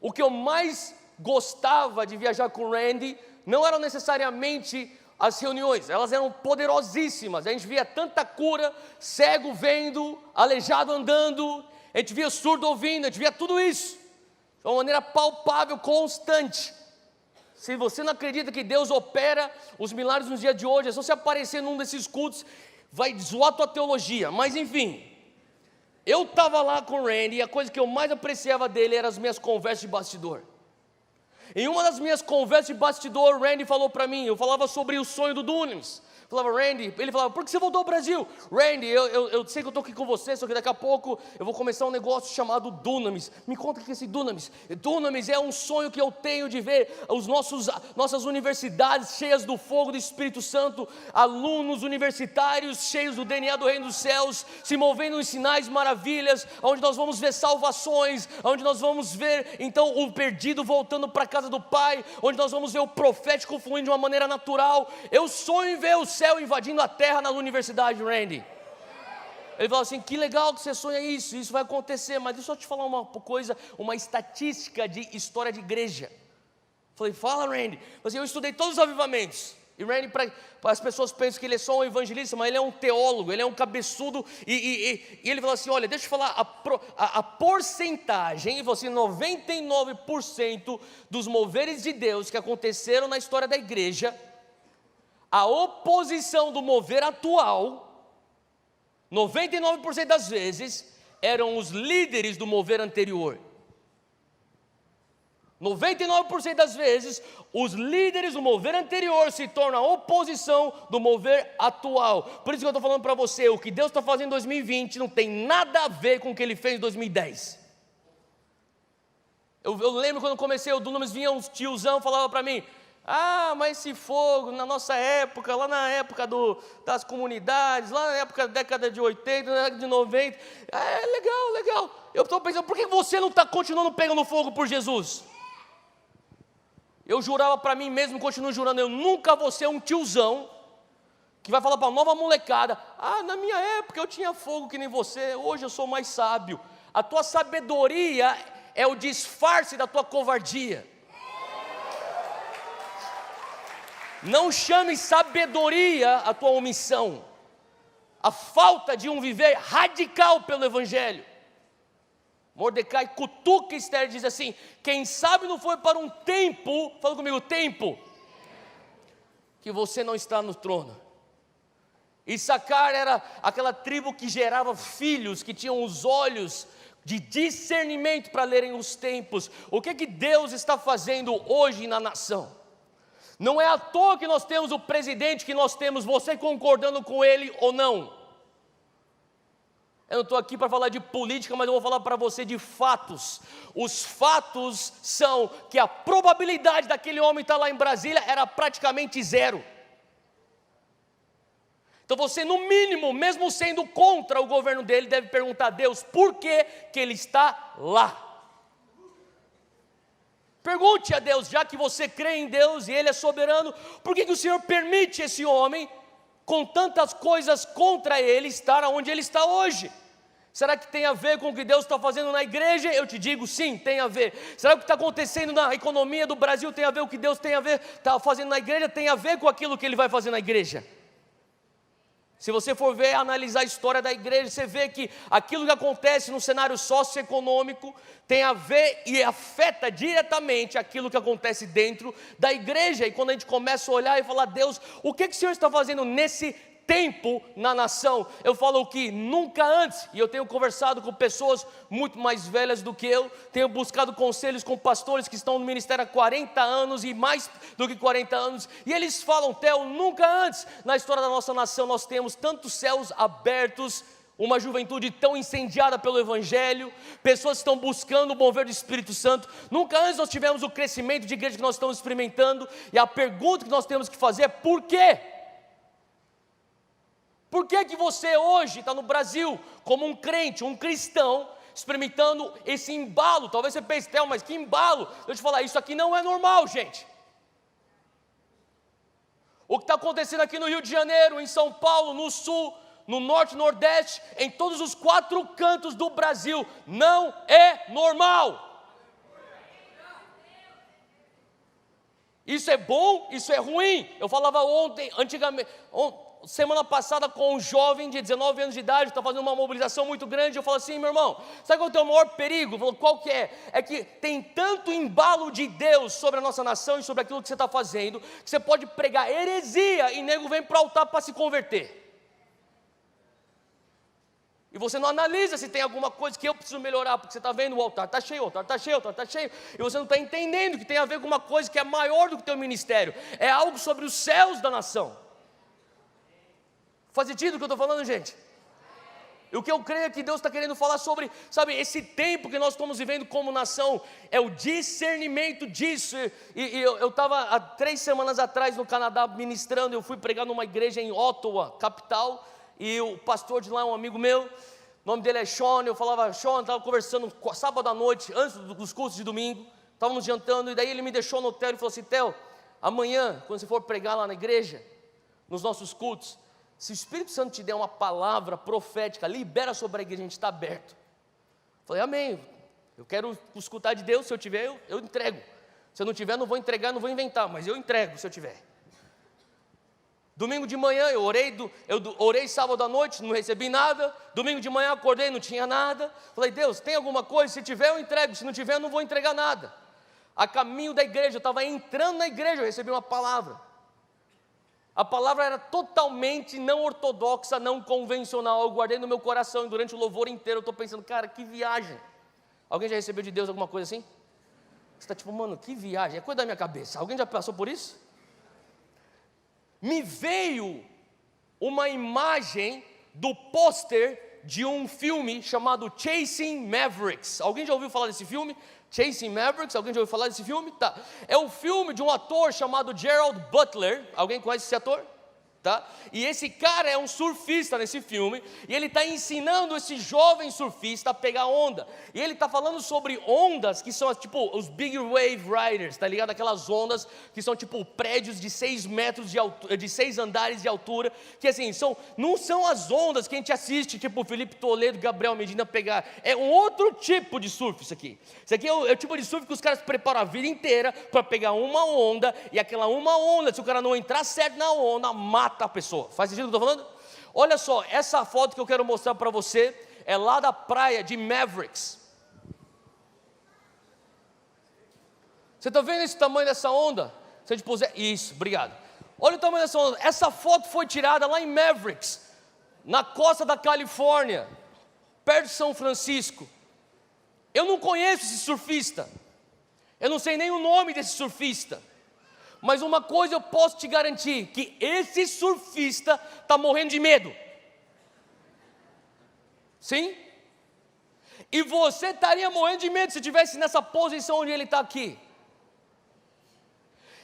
[SPEAKER 2] o que eu mais gostava de viajar com o Randy, não eram necessariamente as reuniões, elas eram poderosíssimas, a gente via tanta cura, cego vendo, aleijado andando, a gente via surdo ouvindo, a gente via tudo isso, de uma maneira palpável, constante. Se você não acredita que Deus opera os milagres nos dias de hoje, é só você aparecer num desses cultos, vai zoar a tua teologia, mas enfim, eu estava lá com o Randy, e a coisa que eu mais apreciava dele eram as minhas conversas de bastidor. Em uma das minhas conversas de bastidor, o Randy falou para mim, eu falava sobre o sonho do Dunamis. Falava, Randy, ele falava, por que você voltou ao Brasil? Randy, eu sei que eu estou aqui com você, só que daqui a pouco eu vou começar um negócio chamado Dunamis. Me conta o que é esse Dunamis. Dunamis é um sonho que eu tenho de ver nossas universidades cheias do fogo do Espírito Santo, alunos universitários cheios do DNA do Reino dos Céus, se movendo em sinais, maravilhas, onde nós vamos ver salvações, onde nós vamos ver então o perdido voltando para a casa do Pai, onde nós vamos ver o profético fluindo de uma maneira natural. Eu sonho em ver o céu invadindo a terra na universidade, Randy. Ele falou assim, que legal que você sonha isso vai acontecer, mas deixa eu te falar uma coisa, uma estatística de história de igreja. Falei, fala, Randy. Assim, eu estudei todos os avivamentos, e Randy, para as pessoas pensam que ele é só um evangelista, mas ele é um teólogo, ele é um cabeçudo, e ele falou assim, olha, deixa eu falar a porcentagem, ele falou assim, 99% dos moveres de Deus que aconteceram na história da igreja, a oposição do mover atual, 99% das vezes, eram os líderes do mover anterior. 99% das vezes, os líderes do mover anterior se tornam a oposição do mover atual. Por isso que eu estou falando para você, o que Deus está fazendo em 2020 não tem nada a ver com o que Ele fez em 2010. Eu lembro quando eu comecei o Dunamis, vinha uns tiozão, falava para mim, mas esse fogo, na nossa época, lá na época das comunidades, lá na época da década de 80, na década de 90, legal. Eu estou pensando, por que você não está continuando pegando fogo por Jesus? Eu jurava para mim mesmo, continuo jurando, eu nunca vou ser um tiozão, que vai falar para a nova molecada, na minha época eu tinha fogo que nem você, hoje eu sou mais sábio. A tua sabedoria é o disfarce da tua covardia. Não chame sabedoria a tua omissão, a falta de um viver radical pelo Evangelho. Mordecai cutuca Esther e diz assim: quem sabe não foi para um tempo, fala comigo, tempo, que você não está no trono. Issacar era aquela tribo que gerava filhos, que tinham os olhos de discernimento para lerem os tempos. O que Deus está fazendo hoje na nação? Não é à toa que nós temos o presidente que nós temos, você concordando com ele ou não. Eu não estou aqui para falar de política, mas eu vou falar para você de fatos. Os fatos são que a probabilidade daquele homem estar lá em Brasília era praticamente zero. Então você, no mínimo, mesmo sendo contra o governo dele, deve perguntar a Deus por que ele está lá. Pergunte a Deus, já que você crê em Deus e Ele é soberano, por que o Senhor permite esse homem, com tantas coisas contra ele, estar onde ele está hoje? Será que tem a ver com o que Deus está fazendo na igreja? Eu te digo, sim, tem a ver. Será que o que está acontecendo na economia do Brasil tem a ver com o que Deus está fazendo na igreja? Tem a ver com aquilo que Ele vai fazer na igreja. Se você for ver, analisar a história da igreja, você vê que aquilo que acontece no cenário socioeconômico tem a ver e afeta diretamente aquilo que acontece dentro da igreja. E quando a gente começa a olhar e falar, Deus, o que o Senhor está fazendo nesse tempo na nação? Eu falo que nunca antes, e eu tenho conversado com pessoas muito mais velhas do que eu, tenho buscado conselhos com pastores que estão no ministério há 40 anos e mais do que 40 anos, e eles falam, Theo, nunca antes na história da nossa nação nós temos tantos céus abertos, uma juventude tão incendiada pelo Evangelho, pessoas que estão buscando o mover do Espírito Santo. Nunca antes nós tivemos o crescimento de igreja que nós estamos experimentando, e a pergunta que nós temos que fazer é, por quê? Por que você hoje está no Brasil como um crente, um cristão, experimentando esse embalo? Talvez você pense, Theo, mas que embalo? Deixa eu te falar, isso aqui não é normal, gente. O que está acontecendo aqui no Rio de Janeiro, em São Paulo, no Sul, no Norte, Nordeste, em todos os 4 cantos do Brasil, não é normal. Isso é bom, isso é ruim. Eu falava semana passada com um jovem de 19 anos de idade, está fazendo uma mobilização muito grande. Eu falo assim, meu irmão, sabe qual é o teu maior perigo? Eu falo, qual que é? É que tem tanto embalo de Deus sobre a nossa nação e sobre aquilo que você está fazendo, que você pode pregar heresia e nego vem para o altar para se converter. E você não analisa se tem alguma coisa que eu preciso melhorar, porque você está vendo o altar está cheio, o altar está cheio, o altar está cheio, e você não está entendendo que tem a ver com uma coisa que é maior do que o teu ministério, é algo sobre os céus da nação. Faz sentido o que eu estou falando, gente? E o que eu creio é que Deus está querendo falar sobre, sabe, esse tempo que nós estamos vivendo como nação, é o discernimento disso. E eu estava há 3 semanas atrás no Canadá ministrando, eu fui pregar numa igreja em Ottawa, capital, e o pastor de lá é um amigo meu, o nome dele é Sean. Eu falava, Sean, estava conversando sábado à noite, antes dos cultos de domingo, estávamos jantando, e daí ele me deixou no hotel e falou assim, Theo, amanhã, quando você for pregar lá na igreja, nos nossos cultos, se o Espírito Santo te der uma palavra profética, libera sobre a igreja, a gente está aberto. Falei, amém, eu quero escutar de Deus, se eu tiver, eu entrego. Se eu não tiver, não vou entregar, não vou inventar, mas eu entrego se eu tiver. Domingo de manhã, eu orei sábado à noite, não recebi nada. Domingo de manhã, acordei, não tinha nada. Falei, Deus, tem alguma coisa? Se tiver, eu entrego, se não tiver, eu não vou entregar nada. A caminho da igreja, eu estava entrando na igreja, eu recebi uma palavra. A palavra era totalmente não ortodoxa, não convencional. Eu guardei no meu coração e durante o louvor inteiro eu estou pensando, cara, que viagem. Alguém já recebeu de Deus alguma coisa assim? Você está tipo, mano, que viagem, é coisa da minha cabeça. Alguém já passou por isso? Me veio uma imagem do pôster de um filme chamado Chasing Mavericks. Alguém já ouviu falar desse filme? Chasing Mavericks, alguém já ouviu falar desse filme? Tá. É um filme de um ator chamado Gerald Butler. Alguém conhece esse ator? Tá? E esse cara é um surfista nesse filme, e ele está ensinando esse jovem surfista a pegar onda, e ele está falando sobre ondas que são tipo os big wave riders, tá ligado? Aquelas ondas que são tipo prédios de 6 metros de altura, de 6 andares de altura, que assim, não são as ondas que a gente assiste, tipo Felipe Toledo, Gabriel Medina pegar, é um outro tipo de surf isso aqui. Isso aqui é o tipo de surf que os caras preparam a vida inteira para pegar uma onda, e aquela uma onda, se o cara não entrar certo na onda, mata a pessoa. Faz sentido o que eu estou falando? Olha só, essa foto que eu quero mostrar para você é lá da praia de Mavericks. Você está vendo esse tamanho dessa onda? Se a gente puser, isso, obrigado. Olha o tamanho dessa onda. Essa foto foi tirada lá em Mavericks, na costa da Califórnia, perto de São Francisco. Eu não conheço esse surfista, eu não sei nem o nome desse surfista, mas uma coisa eu posso te garantir, que esse surfista está morrendo de medo. Sim? E você estaria morrendo de medo se estivesse nessa posição onde ele está aqui.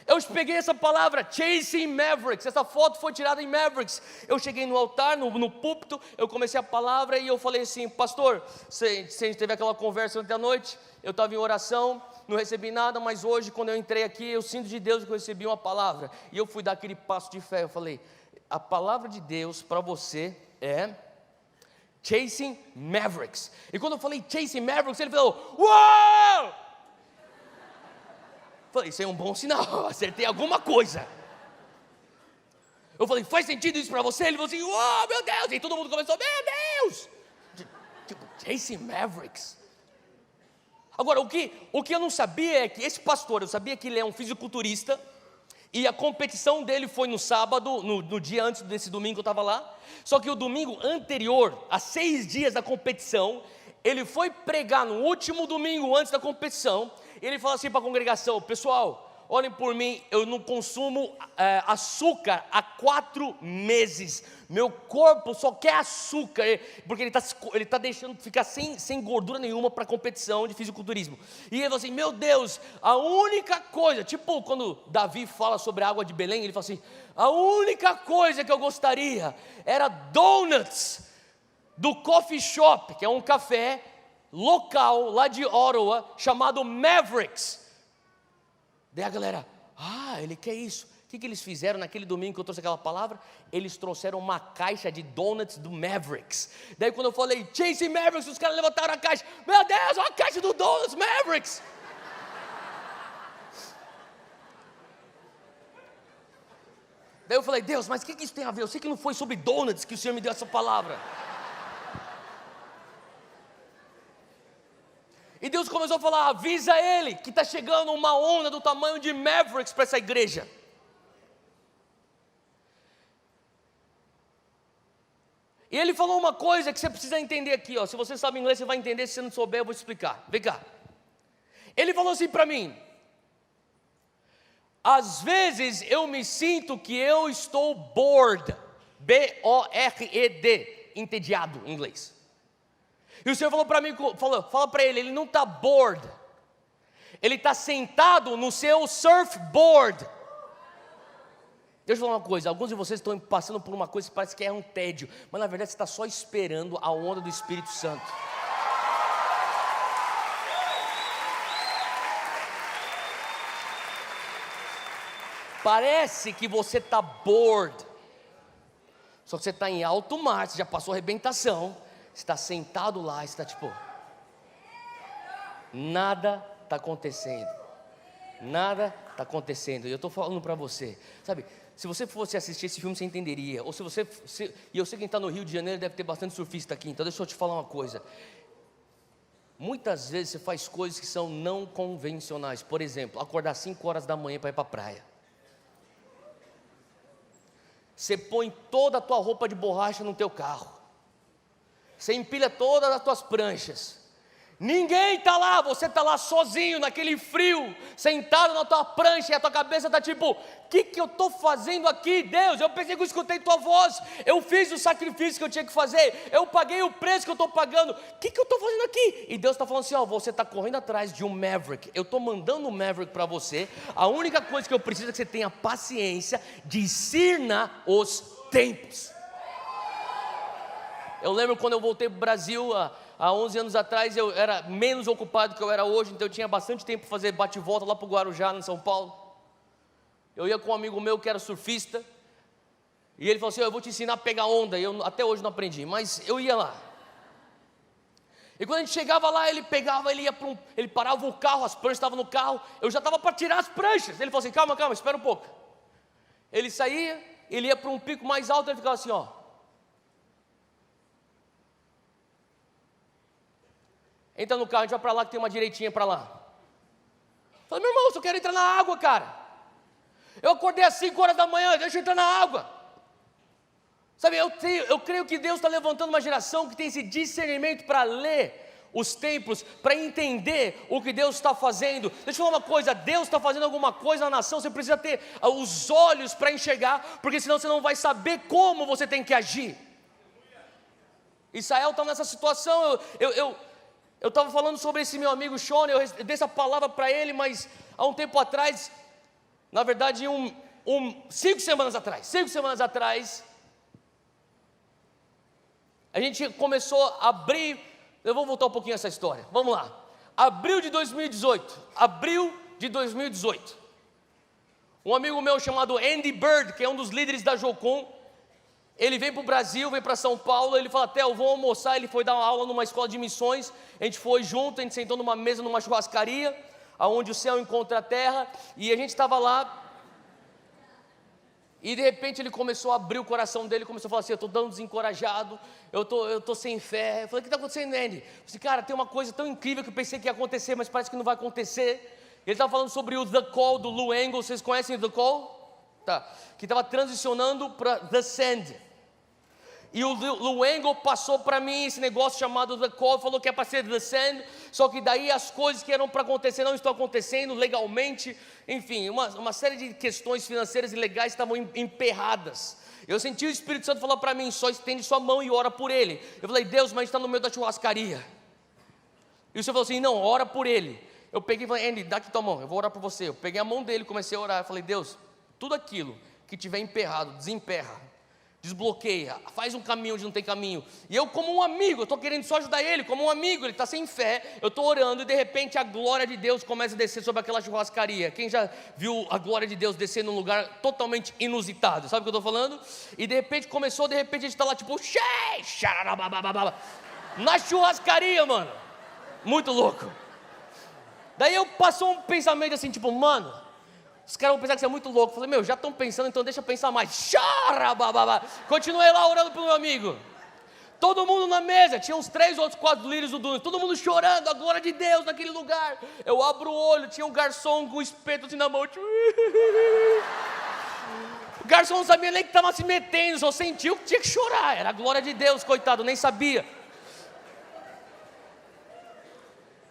[SPEAKER 2] Eu peguei essa palavra, Chasing Mavericks, essa foto foi tirada em Mavericks. Eu cheguei no altar, no púlpito, eu comecei a palavra e eu falei assim: pastor, a gente teve aquela conversa ontem à noite, eu estava em oração, não recebi nada, mas hoje quando eu entrei aqui, eu sinto de Deus que eu recebi uma palavra. E eu fui dar aquele passo de fé, eu falei: a palavra de Deus para você é Chasing Mavericks. E quando eu falei Chasing Mavericks, ele falou: uau! Falei, isso é um bom sinal, acertei alguma coisa. Eu falei, faz sentido isso para você? Ele falou assim, oh meu Deus, e todo mundo começou, meu Deus, tipo, Chasing Mavericks. Agora, o que eu não sabia é que esse pastor, eu sabia que ele é um fisiculturista, e a competição dele foi no sábado, no dia antes desse domingo que eu estava lá, só que o domingo anterior, a 6 dias da competição, ele foi pregar no último domingo antes da competição. Ele falou assim para a congregação: pessoal, olhem por mim, eu não consumo açúcar há 4 meses, meu corpo só quer açúcar, porque ele está deixando ficar sem gordura nenhuma para a competição de fisiculturismo. E ele falou assim: meu Deus, a única coisa, tipo quando Davi fala sobre a água de Belém, ele fala assim: a única coisa que eu gostaria era donuts do coffee shop, que é um café local lá de Ottawa, chamado Mavericks. Daí a galera, ele quer isso. O que eles fizeram naquele domingo que eu trouxe aquela palavra? Eles trouxeram uma caixa de donuts do Mavericks. Daí quando eu falei Chasing Mavericks, os caras levantaram a caixa. Meu Deus, olha a caixa do Donuts Mavericks. Daí eu falei, Deus, mas o que isso tem a ver? Eu sei que não foi sobre donuts que o Senhor me deu essa palavra. E Deus começou a falar, avisa ele que está chegando uma onda do tamanho de Mavericks para essa igreja. E ele falou uma coisa que você precisa entender aqui, ó. Se você sabe inglês, você vai entender. Se você não souber, eu vou explicar. Vem cá. Ele falou assim para mim: às vezes eu me sinto que eu estou bored, B-O-R-E-D, entediado em inglês. E o Senhor falou para mim, fala para ele não está bored, ele está sentado no seu surfboard. Deixa eu falar uma coisa, alguns de vocês estão passando por uma coisa que parece que é um tédio, mas na verdade você está só esperando a onda do Espírito Santo. Parece que você está bored, só que você está em alto mar, você já passou a arrebentação, você está sentado lá, você está tipo, nada está acontecendo, nada está acontecendo. E eu estou falando para você, sabe, se você fosse assistir esse filme você entenderia, ou e eu sei que quem está no Rio de Janeiro deve ter bastante surfista aqui, então deixa eu te falar uma coisa. Muitas vezes você faz coisas que são não convencionais, por exemplo, acordar 5 horas da manhã para ir para a praia. Você põe toda a tua roupa de borracha no teu carro, você empilha todas as tuas pranchas, ninguém está lá, você está lá sozinho, naquele frio, sentado na tua prancha, e a tua cabeça está tipo, o que eu estou fazendo aqui, Deus? Eu pensei que eu escutei tua voz, eu fiz o sacrifício que eu tinha que fazer, eu paguei o preço que eu estou pagando, o que eu estou fazendo aqui? E Deus está falando assim, você está correndo atrás de um Maverick, eu estou mandando um Maverick para você, a única coisa que eu preciso é que você tenha paciência, discirna os tempos. Eu lembro quando eu voltei para o Brasil, há 11 anos atrás, eu era menos ocupado do que eu era hoje, então eu tinha bastante tempo para fazer bate e volta lá para o Guarujá, em São Paulo. Eu ia com um amigo meu que era surfista, e ele falou assim, eu vou te ensinar a pegar onda, e eu até hoje não aprendi, mas eu ia lá. E quando a gente chegava lá, ele pegava, ele parava o carro, as pranchas estavam no carro, eu já estava para tirar as pranchas, ele falou assim, calma, espera um pouco. Ele saía, ele ia para um pico mais alto, ele ficava assim, entra no carro, a gente vai para lá que tem uma direitinha para lá. Falei, meu irmão, eu só quero entrar na água, cara. Eu acordei às 5 horas da manhã, deixa eu entrar na água. Sabe, eu creio que Deus está levantando uma geração que tem esse discernimento para ler os tempos, para entender o que Deus está fazendo. Deixa eu falar uma coisa, Deus está fazendo alguma coisa na nação, você precisa ter os olhos para enxergar, porque senão você não vai saber como você tem que agir. Israel está nessa situação. Eu estava falando sobre esse meu amigo Sean, eu dei essa palavra para ele, mas há um tempo atrás, na verdade 5 semanas atrás, a gente começou a abrir. Eu vou voltar um pouquinho essa história, vamos lá. Abril de 2018, um amigo meu chamado Andy Bird, que é um dos líderes da Jocum, ele vem para o Brasil, vem para São Paulo, ele fala, Theo, vamos almoçar. Ele foi dar uma aula numa escola de missões, a gente foi junto, a gente sentou numa mesa, numa churrascaria, onde o céu encontra a terra, e a gente estava lá, e de repente ele começou a abrir o coração dele, começou a falar assim, eu estou dando desencorajado, eu tô sem fé. Eu falei, o que está acontecendo, Andy? Eu disse, cara, tem uma coisa tão incrível que eu pensei que ia acontecer, mas parece que não vai acontecer. Ele estava falando sobre o The Call do Lou Engle, vocês conhecem o The Call? Tá. Que estava transicionando para The Send. E o Lou Engle passou para mim esse negócio chamado The Call, falou que é para ser The Send, só que daí as coisas que eram para acontecer não estão acontecendo legalmente, enfim, uma série de questões financeiras e legais estavam emperradas. Eu senti o Espírito Santo falar para mim, só estende sua mão e ora por ele. Eu falei, Deus, mas a gente está no meio da churrascaria. E o Senhor falou assim, não, ora por ele. Eu peguei e falei, Andy, dá aqui tua mão, eu vou orar por você. Eu peguei a mão dele, comecei a orar, eu falei, Deus, tudo aquilo que tiver emperrado, desemperra, desbloqueia, faz um caminho onde não tem caminho. E eu como um amigo, eu estou querendo só ajudar ele, como um amigo, ele está sem fé, eu estou orando e de repente a glória de Deus começa a descer sobre aquela churrascaria. Quem já viu a glória de Deus descer num lugar totalmente inusitado, sabe o que eu estou falando? E de repente começou, de repente a gente está lá tipo, na churrascaria, mano, muito louco. Daí eu passou um pensamento assim, tipo, mano, os caras vão pensar que você é muito louco. Eu falei, meu, já estão pensando, então deixa eu pensar mais. Continuei lá orando pelo meu amigo. Todo mundo na mesa, tinha uns 3 outros 4 líderes do Dunamis, todo mundo chorando, a glória de Deus naquele lugar. Eu abro o olho, tinha um garçom com um espeto assim na mão. O garçom não sabia nem que estava se metendo, só sentiu que tinha que chorar. Era a glória de Deus, coitado, nem sabia.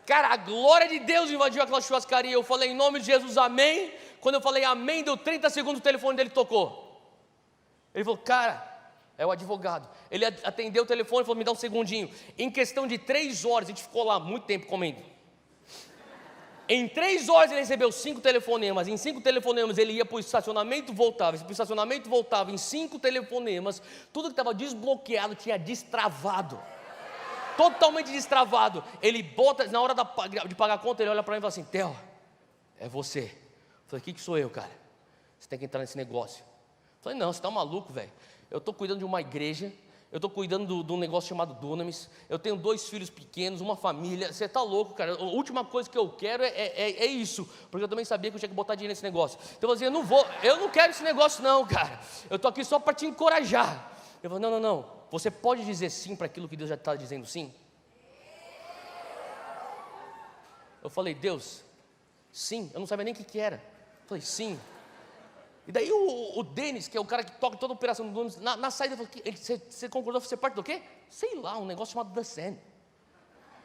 [SPEAKER 2] Cara, a glória de Deus invadiu aquela churrascaria. Eu falei em nome de Jesus, amém. Quando eu falei amém, deu 30 segundos, o telefone dele tocou. Ele falou, cara, é o advogado. Ele atendeu o telefone e falou, me dá um segundinho. Em questão de 3 horas, a gente ficou lá muito tempo comendo. Em 3 horas ele recebeu 5 telefonemas. Em 5 telefonemas ele ia para o estacionamento, voltava. Para o estacionamento, voltava. Em 5 telefonemas, tudo que estava desbloqueado tinha destravado. Totalmente destravado. Ele bota, na hora de pagar a conta, ele olha para mim e fala assim, Theo, é você. Eu falei, o que sou eu, cara? Você tem que entrar nesse negócio. Eu falei, não, você está maluco, velho. Eu estou cuidando de uma igreja, eu estou cuidando de um negócio chamado Dunamis, eu tenho 2 filhos pequenos, uma família, você está louco, cara. A última coisa que eu quero é isso, porque eu também sabia que eu tinha que botar dinheiro nesse negócio. Então eu falei assim, eu não quero esse negócio não, cara. Eu estou aqui só para te encorajar. Eu falei, não, você pode dizer sim para aquilo que Deus já está dizendo sim? Eu falei, Deus, sim, eu não sabia nem o que era. Eu falei, sim. E daí o Denis, que é o cara que toca toda a operação do Dunamis, na saída, eu falei, você concordou fazer parte do quê? Sei lá, um negócio chamado The Send.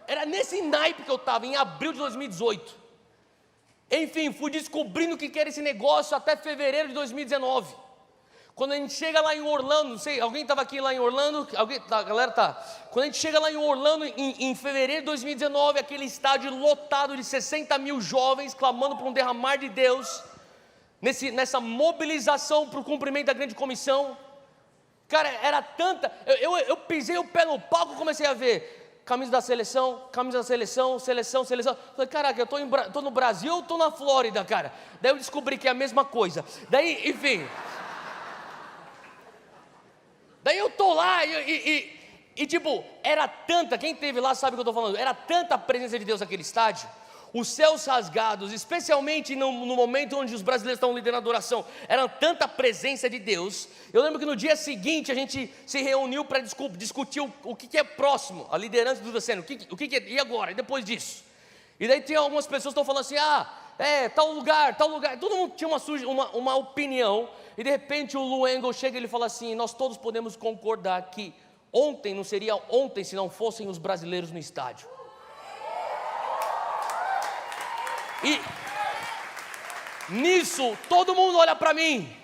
[SPEAKER 2] Era nesse naipe que eu estava, em abril de 2018. Enfim, fui descobrindo o que era esse negócio até fevereiro de 2019. Quando a gente chega lá em Orlando, não sei, alguém estava aqui lá em Orlando? A galera tá. Quando a gente chega lá em Orlando, em fevereiro de 2019, aquele estádio lotado de 60 mil jovens, clamando por um derramar de Deus, nessa mobilização para o cumprimento da grande comissão. Cara, era tanta, eu pisei o pé no palco e comecei a ver camisa da seleção, seleção. Falei, caraca, eu estou no Brasil ou estou na Flórida, cara? Daí eu descobri que é a mesma coisa. Daí, enfim... Daí eu tô lá e tipo, era tanta, quem esteve lá sabe o que eu estou falando, era tanta a presença de Deus naquele estádio, os céus rasgados, especialmente no momento onde os brasileiros estão liderando a adoração, era tanta presença de Deus. Eu lembro que no dia seguinte a gente se reuniu para discutir o que é próximo, a liderança do Viceno, o que é, e agora, e depois disso? E daí tem algumas pessoas que estão falando assim, tal lugar. Todo mundo tinha uma opinião. E de repente o Lou Engle chega e ele fala assim: nós todos podemos concordar que ontem não seria ontem se não fossem os brasileiros no estádio. E nisso todo mundo olha para mim.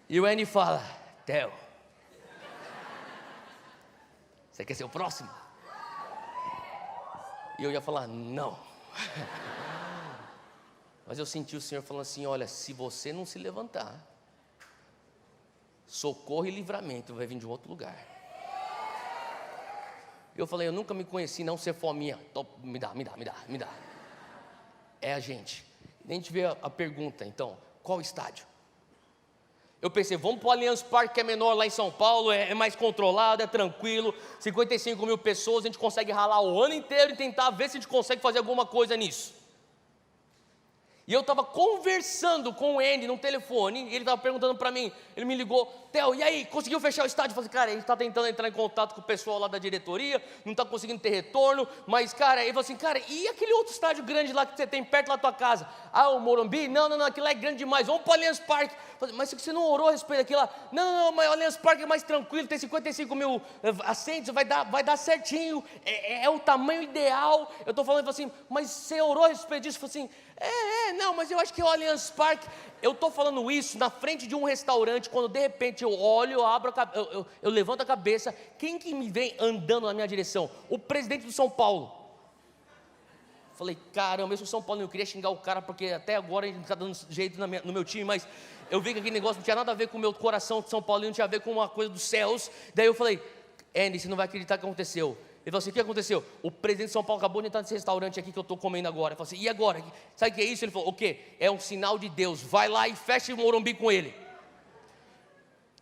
[SPEAKER 2] E o Andy fala: Theo, você quer ser o próximo? E eu ia falar: não. Mas eu senti o Senhor falando assim: olha, se você não se levantar, socorro e livramento vai vir de um outro lugar. Eu falei: eu nunca me conheci não ser fominha. Então, me dá. É a gente. E a gente vê a pergunta, então, qual estádio? Eu pensei, vamos para o Allianz Parque, que é menor lá em São Paulo, é mais controlado, é tranquilo, 55 mil pessoas, a gente consegue ralar o ano inteiro e tentar ver se a gente consegue fazer alguma coisa nisso. E eu estava conversando com o Andy no telefone, e ele estava perguntando para mim, ele me ligou: Theo, e aí, conseguiu fechar o estádio? Eu falei: cara, a gente está tentando entrar em contato com o pessoal lá da diretoria, não está conseguindo ter retorno, mas cara, ele falou assim: cara, e aquele outro estádio grande lá que você tem perto da tua casa? Ah, o Morumbi? Não, aquilo lá é grande demais, vamos para o Allianz Parque. Eu falei: mas você não orou a respeito daquilo lá? Não, mas o Allianz Parque é mais tranquilo, tem 55 mil assentos, vai dar certinho, é o tamanho ideal. Eu estou falando, ele falou assim: mas você orou a respeito disso? Eu falei assim: não, mas eu acho que é o Allianz Parque. Eu estou falando isso na frente de um restaurante, quando de repente eu olho, eu levanto a cabeça, quem que me vem andando na minha direção? O presidente do São Paulo. Falei: caramba, eu sou São Paulo, eu queria xingar o cara, porque até agora ele não está dando jeito no meu time, mas eu vi que aquele negócio não tinha nada a ver com o meu coração de São Paulo, não tinha a ver com uma coisa dos céus. Daí eu falei: Andy, você não vai acreditar o que aconteceu. Ele falou assim: o que aconteceu? O presidente de São Paulo acabou de entrar nesse restaurante aqui que eu estou comendo agora. Eu falei assim: e agora? Sabe o que é isso? Ele falou: o quê? É um sinal de Deus, vai lá e fecha o Morumbi com ele.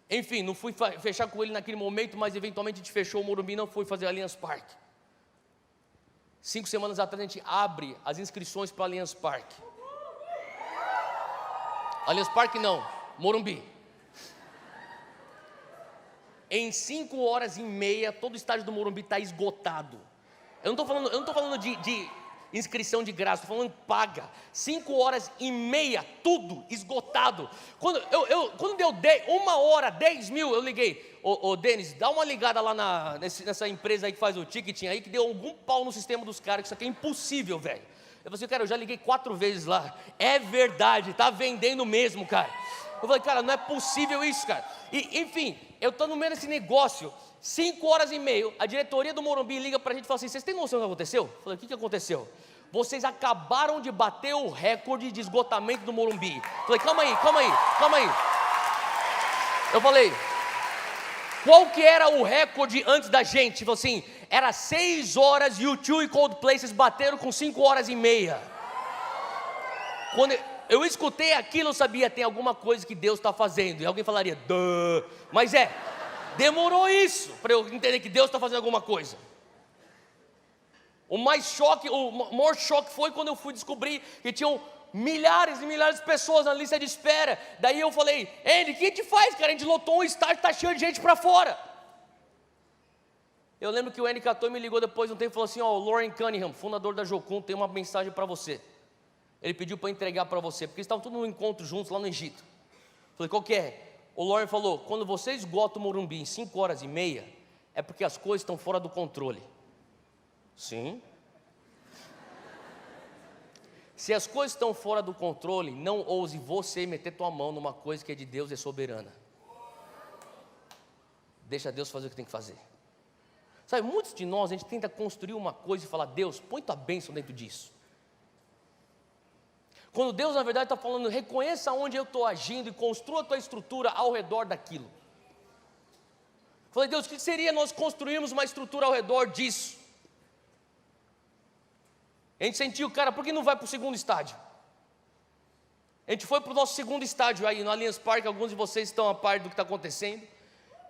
[SPEAKER 2] Enfim, não fui fechar com ele naquele momento, mas eventualmente a gente fechou o Morumbi e não foi fazer Allianz Parque. 5 semanas atrás a gente abre as inscrições para Allianz Parque. Allianz Parque não, Morumbi. Em 5 horas e meia, todo o estádio do Morumbi está esgotado. Eu não estou falando de inscrição de graça, estou falando paga. 5 horas e meia, tudo esgotado. Quando deu 1 hora, 10 mil, eu liguei: ô Denis, dá uma ligada lá nessa empresa aí que faz o ticketing aí, que deu algum pau no sistema dos caras, que isso aqui é impossível, velho. Eu falei assim: cara, eu já liguei 4 vezes lá. É verdade, está vendendo mesmo, cara. Eu falei: cara, não é possível isso, cara. E, enfim, eu estou no meio desse negócio, 5 horas e meia, a diretoria do Morumbi liga para a gente e fala assim: vocês têm noção do que aconteceu? Eu falei: o que aconteceu? Vocês acabaram de bater o recorde de esgotamento do Morumbi. Eu falei: calma aí. Eu falei: qual que era o recorde antes da gente? Ele falou assim: era 6 horas e o U2 e Coldplay, vocês bateram com 5 horas e meia. Quando eu escutei aquilo, eu sabia: tem alguma coisa que Deus está fazendo. E alguém falaria: duh. Mas demorou isso para eu entender que Deus está fazendo alguma coisa. O maior choque foi quando eu fui descobrir que tinham milhares e milhares de pessoas na lista de espera. Daí eu falei: Andy, o que a gente faz, cara? A gente lotou um estádio, está cheio de gente para fora. Eu lembro que o Andy catou e me ligou depois de um tempo e falou assim: ó, o Lauren Cunningham, fundador da Jocum, tem uma mensagem para você. Ele pediu para entregar para você, porque eles estavam todos no encontro juntos lá no Egito. Falei: qual que é? O Lauren falou: quando você esgota o Morumbi em 5 horas e meia, é porque as coisas estão fora do controle. Sim. Se as coisas estão fora do controle, não ouse você meter tua mão numa coisa que é de Deus e é soberana. Deixa Deus fazer o que tem que fazer. Sabe, muitos de nós, a gente tenta construir uma coisa e falar: Deus, põe tua bênção dentro disso. Quando Deus na verdade está falando: reconheça onde eu estou agindo e construa a tua estrutura ao redor daquilo. Falei: Deus, o que seria nós construirmos uma estrutura ao redor disso? A gente sentiu: cara, por que não vai para o segundo estádio? A gente foi para o nosso segundo estádio aí no Allianz Parque. Alguns de vocês estão a par do que está acontecendo.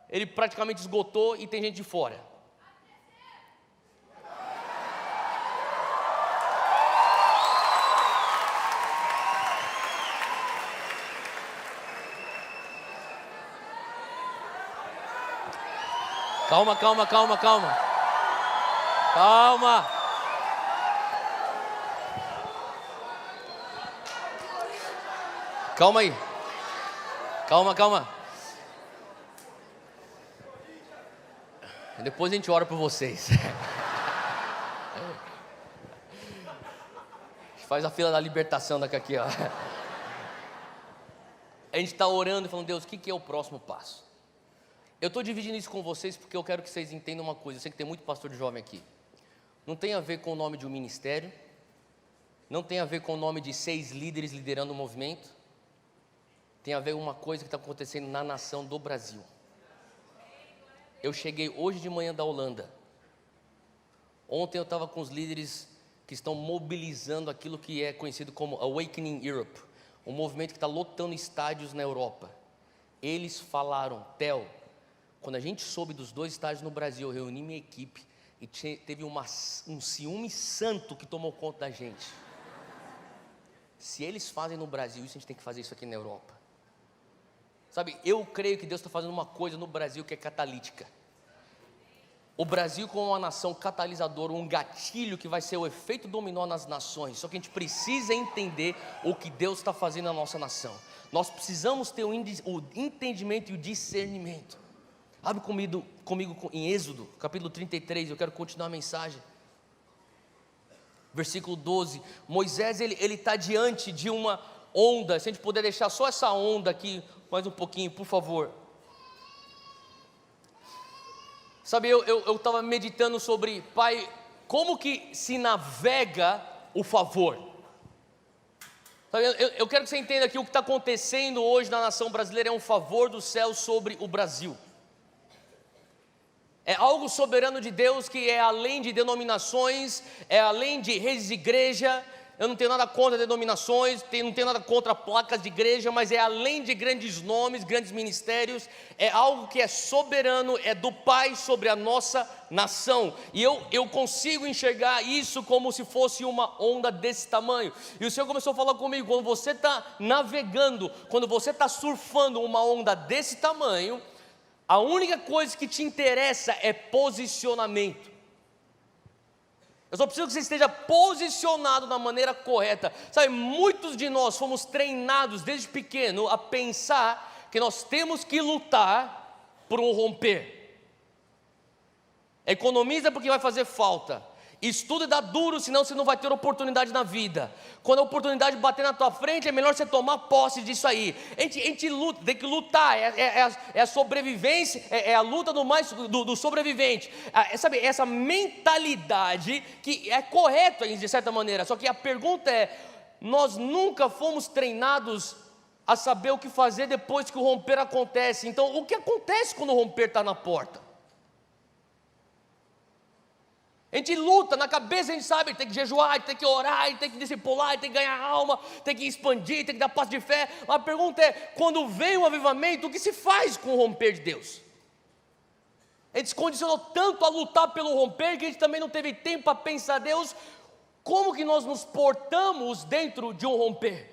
[SPEAKER 2] Ele praticamente esgotou e tem gente de fora. Calma. Calma aí. Calma. Depois a gente ora por vocês. A gente faz a fila da libertação daqui aqui, ó. A gente está orando e falando, Deus, o que é o próximo passo? Eu estou dividindo isso com vocês porque eu quero que vocês entendam uma coisa. Eu sei que tem muito pastor de jovem aqui. Não tem a ver com o nome de um ministério. Não tem a ver com o nome de 6 líderes liderando o movimento. Tem a ver com uma coisa que está acontecendo na nação do Brasil. Eu cheguei hoje de manhã da Holanda. Ontem eu estava com os líderes que estão mobilizando aquilo que é conhecido como Awakening Europe, um movimento que está lotando estádios na Europa. Eles falaram, Theo, quando a gente soube dos 2 estádios no Brasil, eu reuni minha equipe e teve um ciúme santo que tomou conta da gente. Se eles fazem no Brasil, isso a gente tem que fazer isso aqui na Europa. Sabe, eu creio que Deus está fazendo uma coisa no Brasil que é catalítica. O Brasil como uma nação catalisadora, um gatilho que vai ser o efeito dominó nas nações. Só que a gente precisa entender o que Deus está fazendo na nossa nação. Nós precisamos ter o entendimento e o discernimento. Abre comigo em Êxodo, capítulo 33, eu quero continuar a mensagem. Versículo 12, Moisés ele está diante de uma onda. Se a gente puder deixar só essa onda aqui, mais um pouquinho, por favor. Sabe, eu estava meditando sobre, Pai, como que se navega o favor? Sabe, eu quero que você entenda que o que está acontecendo hoje na nação brasileira é um favor do céu sobre o Brasil. É algo soberano de Deus que é além de denominações, é além de redes de igreja. Eu não tenho nada contra denominações, não tenho nada contra placas de igreja, mas é além de grandes nomes, grandes ministérios, é algo que é soberano, é do Pai sobre a nossa nação. E eu consigo enxergar isso como se fosse uma onda desse tamanho. E o Senhor começou a falar comigo, quando você está navegando, quando você está surfando uma onda desse tamanho, a única coisa que te interessa é posicionamento. Eu só preciso que você esteja posicionado da maneira correta. Sabe, muitos de nós fomos treinados desde pequeno a pensar que nós temos que lutar por um romper. Economiza porque vai fazer falta. Estuda e dá duro, senão você não vai ter oportunidade na vida. Quando a oportunidade bater na tua frente, é melhor você tomar posse disso aí. A gente luta, tem que lutar, é a sobrevivência, é a luta do sobrevivente. Sabe, essa mentalidade que é correta de certa maneira, só que a pergunta é, nós nunca fomos treinados a saber o que fazer depois que o romper acontece. Então, o que acontece quando o romper está na porta? A gente luta, na cabeça a gente sabe, tem que jejuar, tem que orar, tem que discipular, tem que ganhar alma, tem que expandir, tem que dar passo de fé. A pergunta é, quando vem o avivamento, o que se faz com o romper de Deus? A gente se condicionou tanto a lutar pelo romper, que a gente também não teve tempo para pensar, Deus, como que nós nos portamos dentro de um romper?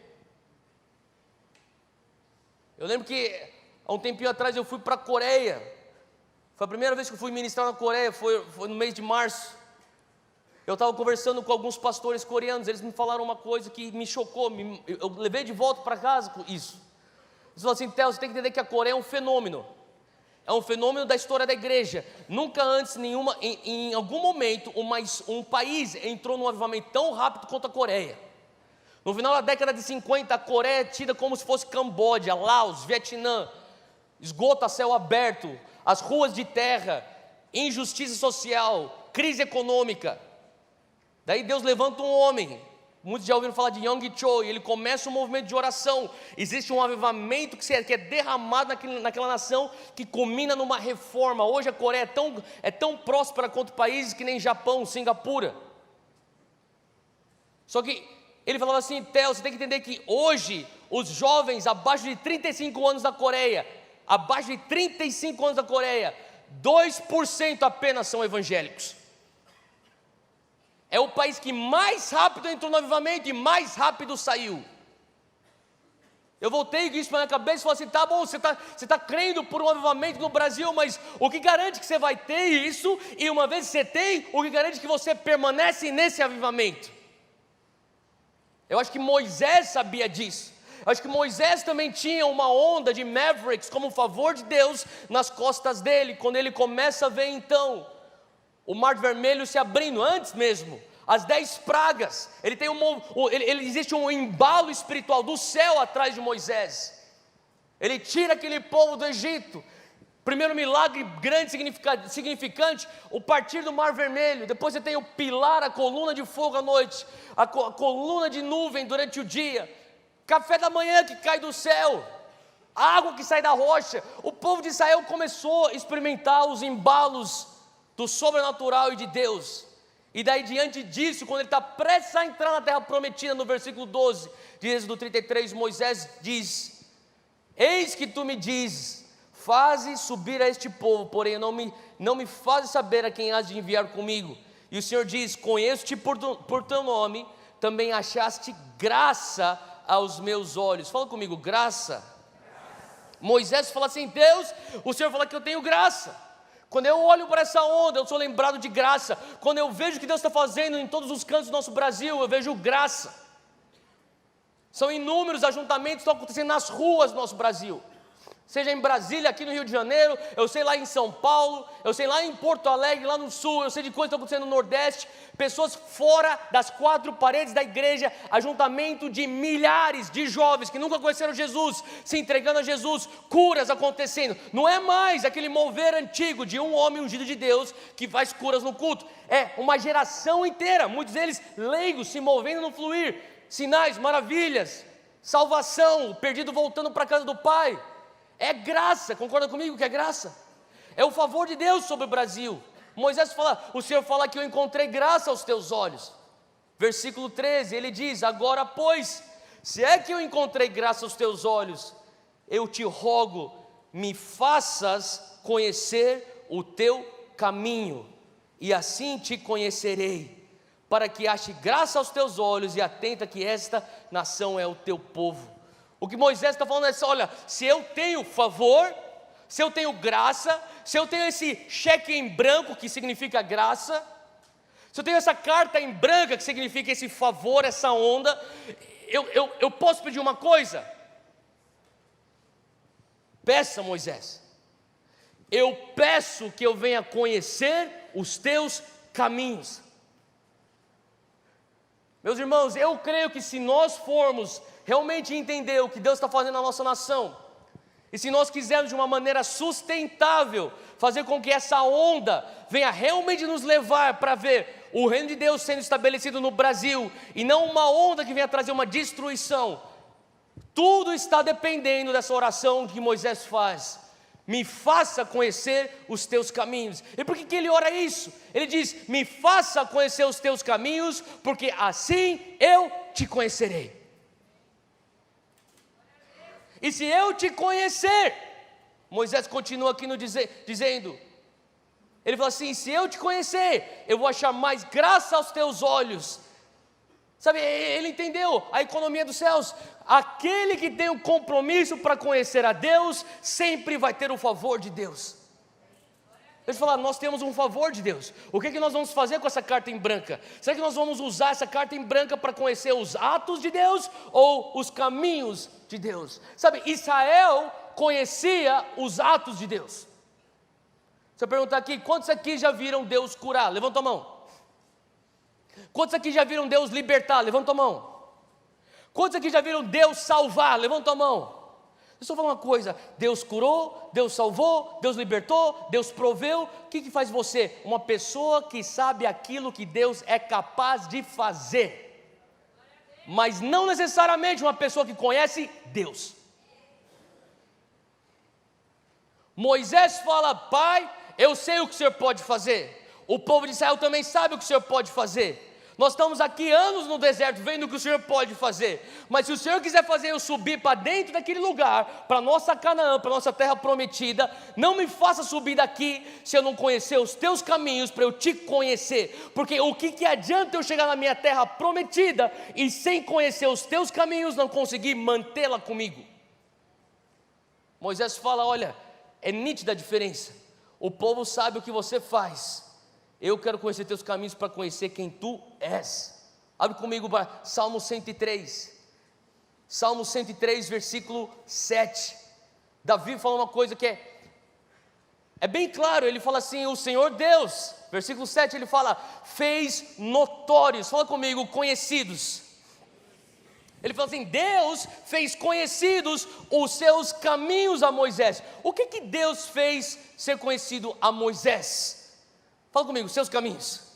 [SPEAKER 2] Eu lembro que, há um tempinho atrás, eu fui para a Coreia. Foi a primeira vez que eu fui ministrar na Coreia, foi no mês de março. Eu estava conversando com alguns pastores coreanos, eles me falaram uma coisa que me chocou, eu levei de volta para casa com isso. Eles falaram assim, Theo, você tem que entender que a Coreia é um fenômeno da história da igreja. Nunca antes, em algum momento, um país entrou num avivamento tão rápido quanto a Coreia. No final da década de 50, a Coreia é tida como se fosse Camboja, Laos, Vietnã, esgoto a céu aberto, as ruas de terra, injustiça social, crise econômica. Daí Deus levanta um homem, muitos já ouviram falar de Yong Cho, e ele começa um movimento de oração. Existe um avivamento que é derramado naquela nação, que culmina numa reforma. Hoje a Coreia é tão próspera quanto países que nem Japão, Singapura. Só que ele falava assim, Theo, você tem que entender que hoje os jovens abaixo de 35 anos da Coreia, 2% apenas são evangélicos. É o país que mais rápido entrou no avivamento e mais rápido saiu. Eu voltei com isso para minha cabeça e falei assim, tá bom, você tá crendo por um avivamento no Brasil, mas o que garante que você vai ter isso? E uma vez que você tem, o que garante que você permanece nesse avivamento? Eu acho que Moisés sabia disso. Acho que Moisés também tinha uma onda de Mavericks como favor de Deus nas costas dele, quando ele começa a ver então o Mar Vermelho se abrindo, antes mesmo, as 10 pragas, existe um embalo espiritual do céu atrás de Moisés, ele tira aquele povo do Egito. Primeiro milagre grande, significante, o partir do Mar Vermelho. Depois você tem o pilar, a coluna de fogo à noite, a coluna de nuvem durante o dia, café da manhã que cai do céu, água que sai da rocha. O povo de Israel começou a experimentar os embalos do sobrenatural e de Deus. E daí diante disso, quando ele está prestes a entrar na terra prometida, no versículo 12 de Êxodo 33, Moisés diz: eis que tu me dizes, faze subir a este povo, porém não me fazes saber a quem has de enviar comigo. E o Senhor diz: conheço-te por teu nome, também achaste graça aos meus olhos. Fala comigo, graça. Moisés fala assim: Deus, o Senhor fala que eu tenho graça. Quando eu olho para essa onda, eu sou lembrado de graça. Quando eu vejo o que Deus está fazendo em todos os cantos do nosso Brasil, eu vejo graça. São inúmeros ajuntamentos que estão acontecendo nas ruas do nosso Brasil, seja em Brasília, aqui no Rio de Janeiro, eu sei lá em São Paulo, eu sei lá em Porto Alegre, lá no Sul, eu sei de coisas que estão acontecendo no Nordeste, pessoas fora das 4 paredes da igreja, ajuntamento de milhares de jovens que nunca conheceram Jesus, se entregando a Jesus, curas acontecendo. Não é mais aquele mover antigo de um homem ungido de Deus que faz curas no culto, é uma geração inteira, muitos deles leigos, se movendo no fluir, sinais, maravilhas, salvação, o perdido voltando para a casa do Pai. É graça, concorda comigo que é graça? É o favor de Deus sobre o Brasil. Moisés fala, o Senhor fala que eu encontrei graça aos teus olhos. Versículo 13, ele diz: agora pois, se é que eu encontrei graça aos teus olhos, eu te rogo, me faças conhecer o teu caminho, e assim te conhecerei, para que ache graça aos teus olhos, e atenta que esta nação é o teu povo. O que Moisés está falando é assim: olha, se eu tenho favor, se eu tenho graça, se eu tenho esse cheque em branco que significa graça, se eu tenho essa carta em branca que significa esse favor, essa onda, eu posso pedir uma coisa? Peça, Moisés, eu peço que eu venha conhecer os teus caminhos. Meus irmãos, eu creio que se nós formos realmente entender o que Deus está fazendo na nossa nação, e se nós quisermos de uma maneira sustentável fazer com que essa onda venha realmente nos levar para ver o reino de Deus sendo estabelecido no Brasil, e não uma onda que venha trazer uma destruição, tudo está dependendo dessa oração que Moisés faz: me faça conhecer os teus caminhos. E por que ele ora isso? Ele diz: me faça conhecer os teus caminhos, porque assim eu te conhecerei. E se eu te conhecer, Moisés continua aqui dizendo, ele fala assim: se eu te conhecer, eu vou achar mais graça aos teus olhos. Sabe, ele entendeu a economia dos céus. Aquele que tem um compromisso para conhecer a Deus, sempre vai ter o favor de Deus. Deixa eu falar, nós temos um favor de Deus. O que nós vamos fazer com essa carta em branca? Será que nós vamos usar essa carta em branca para conhecer os atos de Deus ou os caminhos de Deus? Sabe, Israel conhecia os atos de Deus. Se eu perguntar aqui, quantos aqui já viram Deus curar? Levanta a mão. Quantos aqui já viram Deus libertar? Levanta a mão. Quantos aqui já viram Deus salvar? Levanta a mão. Deixa eu falar uma coisa: Deus curou, Deus salvou, Deus libertou, Deus proveu. O que faz você? Uma pessoa que sabe aquilo que Deus é capaz de fazer, mas não necessariamente uma pessoa que conhece Deus. Moisés fala: Pai, eu sei o que o Senhor pode fazer. O povo de Israel também sabe o que o Senhor pode fazer. Nós estamos aqui anos no deserto vendo o que o Senhor pode fazer, mas se o Senhor quiser fazer eu subir para dentro daquele lugar, para a nossa Canaã, para a nossa terra prometida, não me faça subir daqui se eu não conhecer os teus caminhos, para eu te conhecer, porque o que adianta eu chegar na minha terra prometida e sem conhecer os teus caminhos não conseguir mantê-la comigo? Moisés fala: olha, é nítida a diferença, o povo sabe o que você faz, eu quero conhecer teus caminhos para conhecer quem tu és. Abre comigo para Salmo 103. Salmo 103, versículo 7. Davi fala uma coisa que é bem claro, ele fala assim: o Senhor Deus, versículo 7, ele fala, fez notórios, fala comigo, conhecidos. Ele fala assim: Deus fez conhecidos os seus caminhos a Moisés. O que Deus fez ser conhecido a Moisés? Fala comigo, seus caminhos.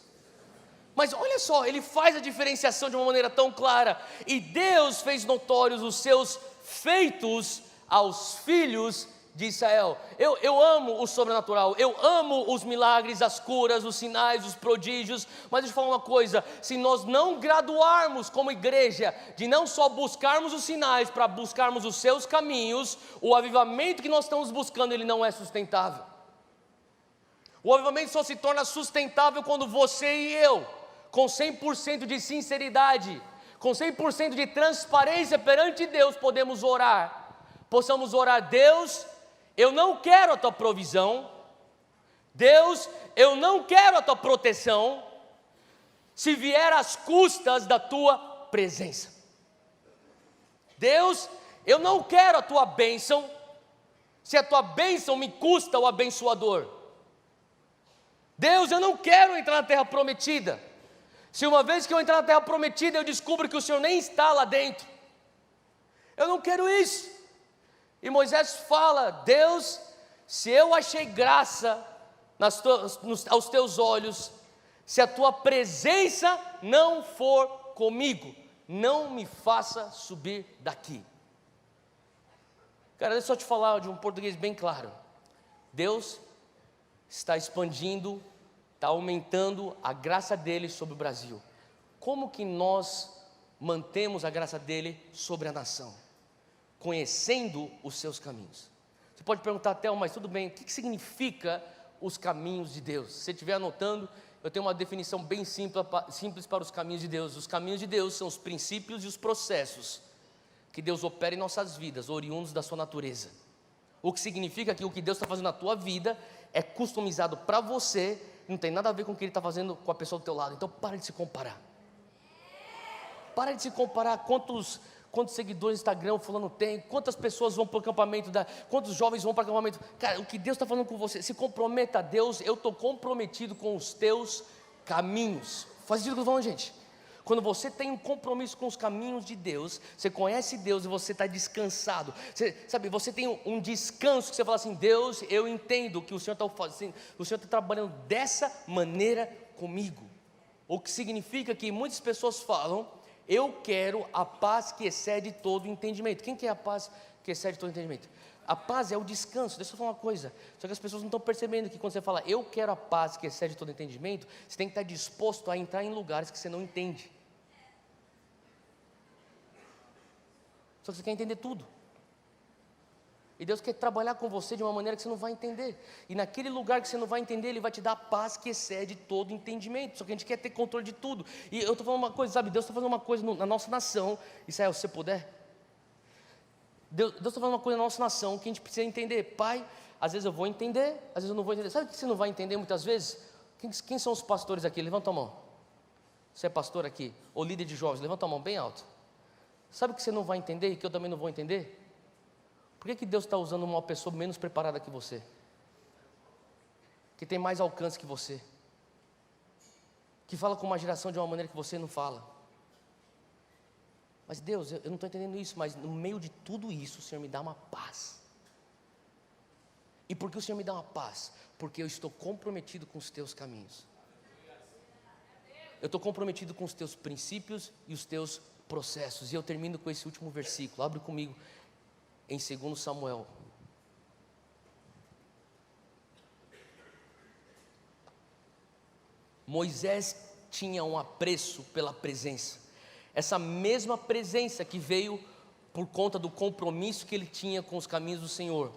[SPEAKER 2] Mas olha só, ele faz a diferenciação de uma maneira tão clara. E Deus fez notórios os seus feitos aos filhos de Israel. Eu amo o sobrenatural, eu amo os milagres, as curas, os sinais, os prodígios. Mas deixa eu falar uma coisa: se nós não graduarmos como igreja, de não só buscarmos os sinais, para buscarmos os seus caminhos, o avivamento que nós estamos buscando, ele não é sustentável. O avivamento só se torna sustentável quando você e eu, com 100% de sinceridade, com 100% de transparência perante Deus, podemos orar. Possamos orar: Deus, eu não quero a tua provisão. Deus, eu não quero a tua proteção, se vier às custas da tua presença. Deus, eu não quero a tua bênção, se a tua bênção me custa o abençoador. Deus, eu não quero entrar na terra prometida, se uma vez que eu entrar na terra prometida eu descubro que o Senhor nem está lá dentro. Eu não quero isso. E Moisés fala: Deus, se eu achei graça aos teus olhos, se a tua presença não for comigo, não me faça subir daqui. Cara, deixa eu só te falar de um português bem claro. Deus está expandindo, está aumentando a graça dele sobre o Brasil. Como que nós mantemos a graça dele sobre a nação? Conhecendo os seus caminhos. Você pode perguntar: Theo, mas tudo bem, o que significa os caminhos de Deus? Se você estiver anotando, eu tenho uma definição bem simples para os caminhos de Deus. Os caminhos de Deus são os princípios e os processos que Deus opera em nossas vidas, oriundos da sua natureza. O que significa que o que Deus está fazendo na tua vida é customizado para você, não tem nada a ver com o que Ele está fazendo com a pessoa do teu lado. Então para de se comparar. Para de se comparar quantos seguidores no Instagram o fulano tem, quantas pessoas vão para o acampamento, quantos jovens vão para o acampamento. Cara, o que Deus está falando com você, se comprometa a Deus. Eu estou comprometido com os teus caminhos. Faz sentido o que eu estou falando, gente? Quando você tem um compromisso com os caminhos de Deus, você conhece Deus e você está descansado. Você tem um descanso que você fala assim: Deus, eu entendo que o Senhor está fazendo, o Senhor está trabalhando dessa maneira comigo. O que significa que muitas pessoas falam: eu quero a paz que excede todo entendimento. Quem quer a paz que excede todo entendimento? A paz é o descanso. Deixa eu falar uma coisa, só que as pessoas não estão percebendo que quando você fala eu quero a paz que excede todo entendimento, você tem que estar disposto a entrar em lugares que você não entende. Só que você quer entender tudo. E Deus quer trabalhar com você de uma maneira que você não vai entender. E naquele lugar que você não vai entender, Ele vai te dar a paz que excede todo entendimento. Só que a gente quer ter controle de tudo. E eu estou falando uma coisa, sabe? Deus está fazendo uma coisa na nossa nação. Israel, se você puder. Deus está fazendo uma coisa na nossa nação que a gente precisa entender. Pai, às vezes eu vou entender, às vezes eu não vou entender. Sabe o que você não vai entender muitas vezes? Quem são os pastores aqui? Levanta a mão. Você é pastor aqui, ou líder de jovens, levanta a mão bem alto. Sabe o que você não vai entender e que eu também não vou entender? Por que Deus está usando uma pessoa menos preparada que você? Que tem mais alcance que você? Que fala com uma geração de uma maneira que você não fala? Mas Deus, eu não estou entendendo isso, mas no meio de tudo isso, o Senhor me dá uma paz. E por que o Senhor me dá uma paz? Porque eu estou comprometido com os teus caminhos. Eu estou comprometido com os teus princípios e os teus processos. E eu termino com esse último versículo. Abre comigo em 2 Samuel. Moisés tinha um apreço pela presença. Essa mesma presença que veio por conta do compromisso que ele tinha com os caminhos do Senhor,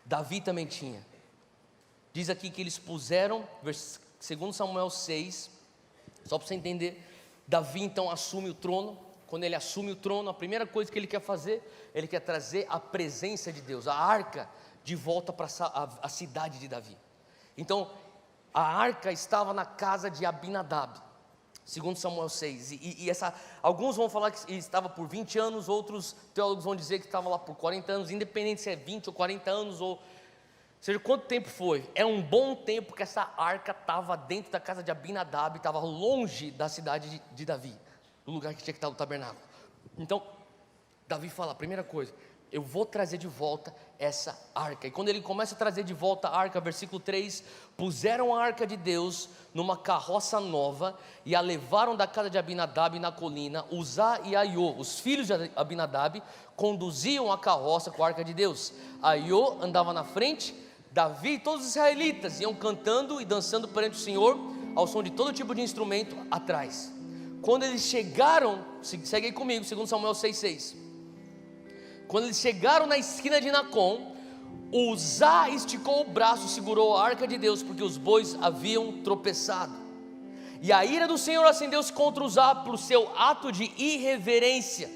[SPEAKER 2] Davi também tinha. Diz aqui que eles puseram, 2 Samuel 6, só para você entender, Davi então assume o trono. Quando ele assume o trono, a primeira coisa que ele quer fazer, ele quer trazer a presença de Deus, a arca, de volta para a cidade de Davi. Então, a arca estava na casa de Abinadab. Segundo Samuel 6, alguns vão falar que estava por 20 anos, outros teólogos vão dizer que estava lá por 40 anos, independente se é 20 ou 40 anos, ou seja, quanto tempo foi, é um bom tempo que essa arca estava dentro da casa de Abinadab, estava longe da cidade de Davi, do lugar que tinha que estar o tabernáculo. Então, Davi fala, a primeira coisa, eu vou trazer de volta essa arca. E quando ele começa a trazer de volta a arca, versículo 3, puseram a arca de Deus numa carroça nova e a levaram da casa de Abinadab na colina. Uzá e Aiô, os filhos de Abinadab, conduziam a carroça com a arca de Deus. Aiô andava na frente, Davi e todos os israelitas iam cantando e dançando perante o Senhor, ao som de todo tipo de instrumento atrás. Quando eles chegaram, segue aí comigo, 2 Samuel 6,6. Quando eles chegaram na esquina de Nacon, Uzá esticou o braço e segurou a arca de Deus, porque os bois haviam tropeçado. E a ira do Senhor acendeu-se contra Uzá por seu ato de irreverência.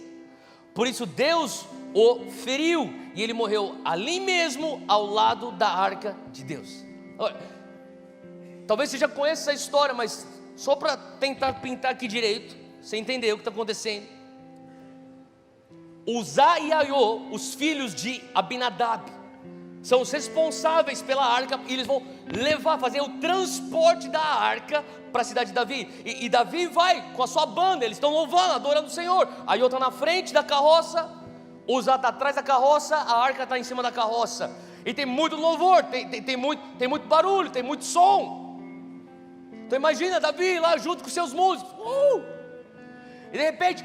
[SPEAKER 2] Por isso Deus o feriu, e ele morreu ali mesmo, ao lado da arca de Deus. Olha, talvez você já conheça essa história, mas só para tentar pintar aqui direito, você entender o que está acontecendo. Uzá e Aiô, os filhos de Abinadab, são os responsáveis pela arca, e eles vão fazer o transporte da arca para a cidade de Davi, e Davi vai com a sua banda, eles estão louvando, adorando o Senhor. Aiô está na frente da carroça, Uzá está atrás da carroça, a arca está em cima da carroça, e tem muito louvor, tem muito barulho, tem muito som. Então imagina Davi lá junto com seus músicos, e de repente,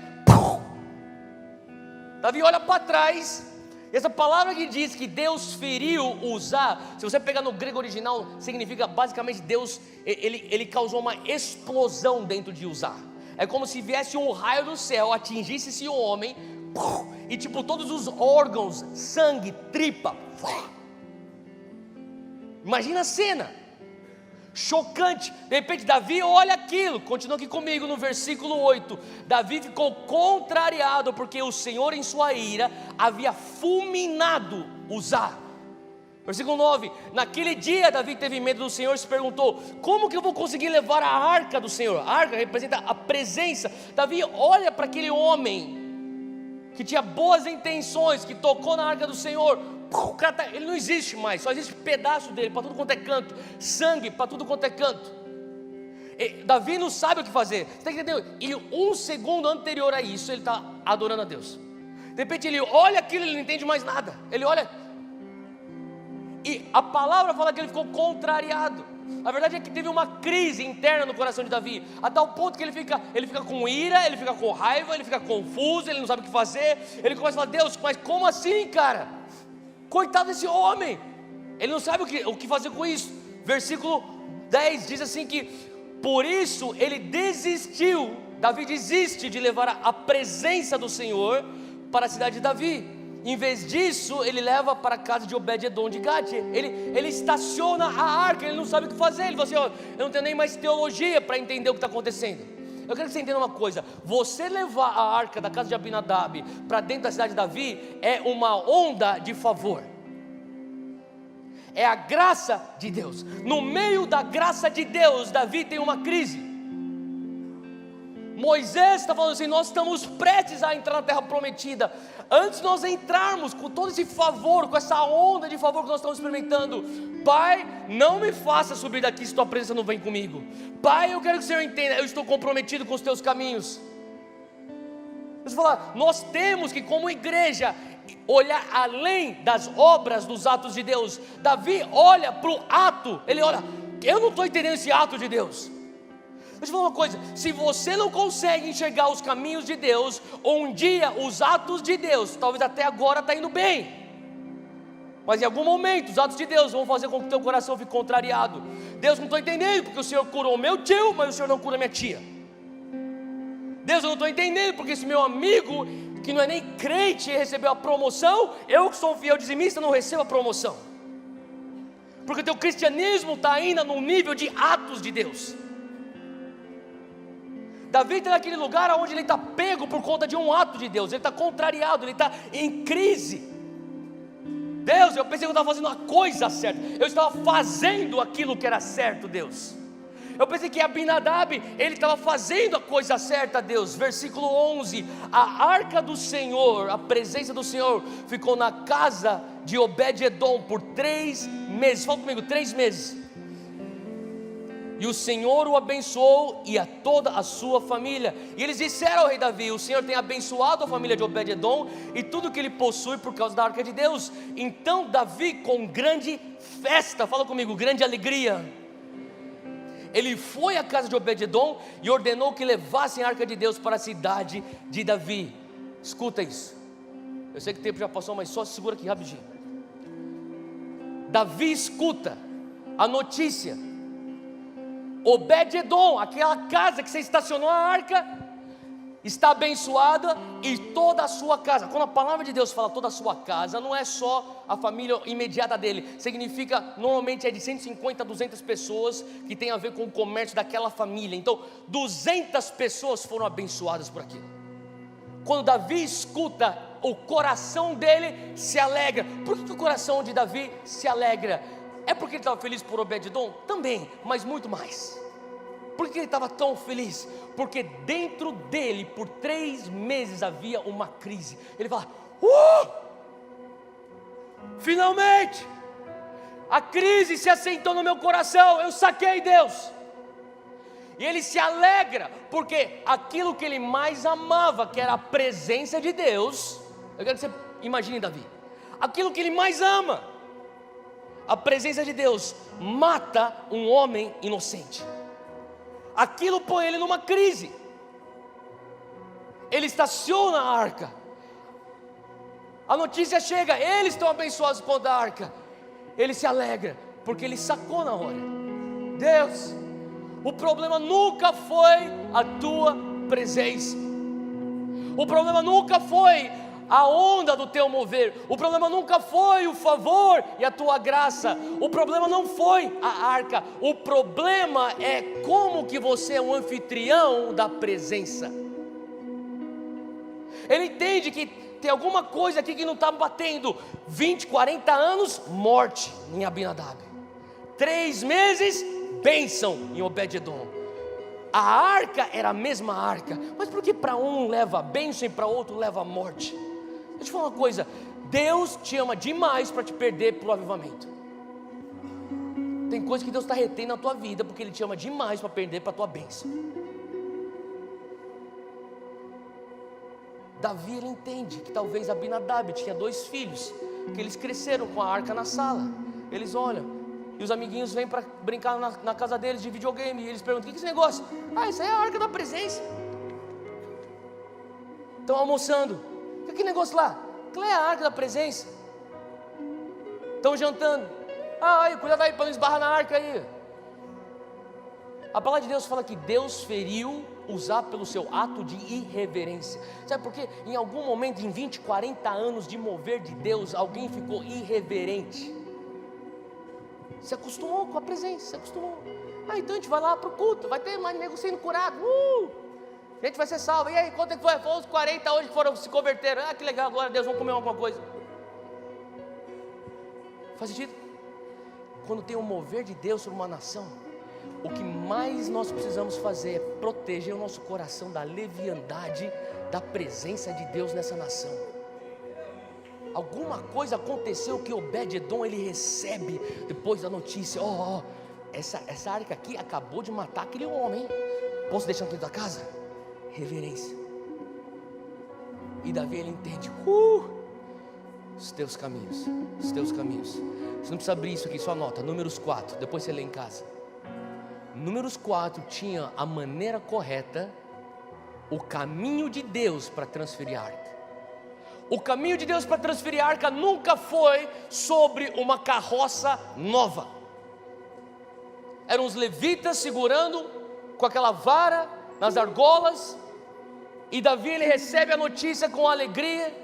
[SPEAKER 2] Davi olha para trás, e essa palavra que diz que Deus feriu Uzá, se você pegar no grego original, significa basicamente Deus, ele causou uma explosão dentro de Uzá. É como se viesse um raio do céu, atingisse esse homem, e tipo todos os órgãos, sangue, tripa. Imagina a cena, chocante. De repente Davi olha aquilo, continua aqui comigo no versículo 8. Davi ficou contrariado, porque o Senhor em sua ira havia fulminado Uzá. Versículo 9, naquele dia Davi teve medo do Senhor e se perguntou, como que eu vou conseguir levar a arca do Senhor? A arca representa a presença. Davi olha para aquele homem que tinha boas intenções, que tocou na arca do Senhor. O cara ele não existe mais, só existe pedaço dele para tudo quanto é canto, sangue para tudo quanto é canto. Davi não sabe o que fazer, você está entendendo? E um segundo anterior a isso, ele está adorando a Deus. De repente ele olha aquilo, ele não entende mais nada. Ele olha, e a palavra fala que ele ficou contrariado. A verdade é que teve uma crise interna no coração de Davi, a tal ponto que ele fica com ira, ele fica com raiva, ele fica confuso, ele não sabe o que fazer. Ele começa a falar, Deus, mas como assim, cara? Coitado desse homem, ele não sabe o que fazer com isso. Versículo 10 diz assim que, por isso ele desistiu, Davi desiste de levar a presença do Senhor para a cidade de Davi. Em vez disso, ele leva para a casa de Obed-edom de Gate. Ele estaciona a arca, ele não sabe o que fazer. Ele fala assim, eu não tenho nem mais teologia para entender o que está acontecendo. Eu quero que você entenda uma coisa, você levar a arca da casa de Abinadab para dentro da cidade de Davi é uma onda de favor, é a graça de Deus. No meio da graça de Deus, Davi tem uma crise. Moisés está falando assim, nós estamos prestes a entrar na terra prometida. Antes de nós entrarmos com todo esse favor, com essa onda de favor que nós estamos experimentando, Pai, não me faça subir daqui se tua presença não vem comigo. Pai, eu quero que o Senhor entenda, eu estou comprometido com os teus caminhos. Você fala, nós temos que como igreja olhar além das obras, dos atos de Deus. Davi olha para o ato, ele olha, eu não estou entendendo esse ato de Deus. Deixa eu falar uma coisa, se você não consegue enxergar os caminhos de Deus, um dia os atos de Deus, talvez até agora está indo bem, mas em algum momento os atos de Deus vão fazer com que o teu coração fique contrariado. Deus, não estou entendendo, porque o Senhor curou meu tio, mas o Senhor não cura minha tia. Deus, eu não estou entendendo, porque esse meu amigo, que não é nem crente, recebeu a promoção, eu que sou um fiel dizimista não recebo a promoção, porque o teu cristianismo está ainda no nível de atos de Deus. Davi está naquele lugar onde ele está pego por conta de um ato de Deus, ele está contrariado, ele está em crise. Deus, eu pensei que eu estava fazendo a coisa certa, eu estava fazendo aquilo que era certo, Deus. Eu pensei que Abinadab, ele estava fazendo a coisa certa a Deus. Versículo 11: a arca do Senhor, a presença do Senhor, ficou na casa de Obed-edom por 3 meses. Fala comigo, 3 meses. E o Senhor o abençoou e a toda a sua família. E eles disseram ao rei Davi: o Senhor tem abençoado a família de Obed-edom e tudo que ele possui por causa da arca de Deus. Então Davi, com grande festa, fala comigo, grande alegria, ele foi à casa de Obed-edom e ordenou que levassem a arca de Deus para a cidade de Davi. Escuta isso. Eu sei que o tempo já passou, mas só segura aqui rapidinho. Davi escuta a notícia: Obed-edom, aquela casa que você estacionou a arca, está abençoada e toda a sua casa. Quando a palavra de Deus fala toda a sua casa, não é só a família imediata dele. Significa, normalmente é de 150 a 200 pessoas que tem a ver com o comércio daquela família. Então 200 pessoas foram abençoadas por aquilo. Quando Davi escuta, o coração dele se alegra. Por que o coração de Davi se alegra? É porque ele estava feliz por Obed-edom? Também, mas muito mais. Por que ele estava tão feliz? Porque dentro dele, por 3 meses, havia uma crise. Ele fala: finalmente, a crise se assentou no meu coração, eu saquei Deus. E ele se alegra, porque aquilo que ele mais amava, que era a presença de Deus, eu quero que você imagine Davi, aquilo que ele mais ama, a presença de Deus, mata um homem inocente. Aquilo põe ele numa crise. Ele estaciona a arca, a notícia chega, eles estão abençoados com a arca. Ele se alegra, porque ele sacou na hora: Deus, o problema nunca foi a tua presença, o problema nunca foi a onda do teu mover, o problema nunca foi o favor e a tua graça, o problema não foi a arca, o problema é como que você é um anfitrião da presença. Ele entende que tem alguma coisa aqui que não está batendo. 20, 40 anos, morte em Abinadab, 3 meses, bênção em Obed-edom. A arca era a mesma arca, mas por que para um leva bênção e para outro leva morte? Deixa eu te falar uma coisa: Deus te ama demais para te perder para o avivamento. Tem coisa que Deus está retendo na tua vida, porque Ele te ama demais para perder para a tua bênção. Davi, ele entende que talvez Abinadab tinha 2 filhos, que eles cresceram com a arca na sala. Eles olham, e os amiguinhos vêm para brincar na casa deles de videogame, e eles perguntam: o que é esse negócio? Isso aí é a arca da presença. Estão almoçando: que negócio lá? Aquilo é a arca da presença. Estão jantando: cuidado aí para não esbarrar na arca aí. A palavra de Deus fala que Deus feriu Uzá pelo seu ato de irreverência. Sabe por quê? Em algum momento, em 20, 40 anos de mover de Deus, alguém ficou irreverente. Se acostumou com a presença, se acostumou. Então a gente vai lá para o culto, vai ter mais nego sendo curado. A gente vai ser salvo. E aí, quanto é que foi? Foi os 40 hoje que foram se converteram. Que legal, glória a Deus, vamos comer alguma coisa. Faz sentido? Quando tem um mover de Deus sobre uma nação, o que mais nós precisamos fazer é proteger o nosso coração da leviandade da presença de Deus nessa nação. Alguma coisa aconteceu que Obed-edom, ele recebe depois da notícia: essa arca aqui acabou de matar aquele homem. Posso deixar aqui da casa? Reverência. E Davi, ele entende: os teus caminhos, os teus caminhos. Você não precisa abrir isso aqui, só anota, Números 4, depois você lê em casa. Números 4 tinha a maneira correta, o caminho de Deus para transferir a arca. O caminho de Deus para transferir a arca nunca foi sobre uma carroça nova. Eram os levitas segurando com aquela vara nas argolas, e Davi, ele recebe a notícia com alegria.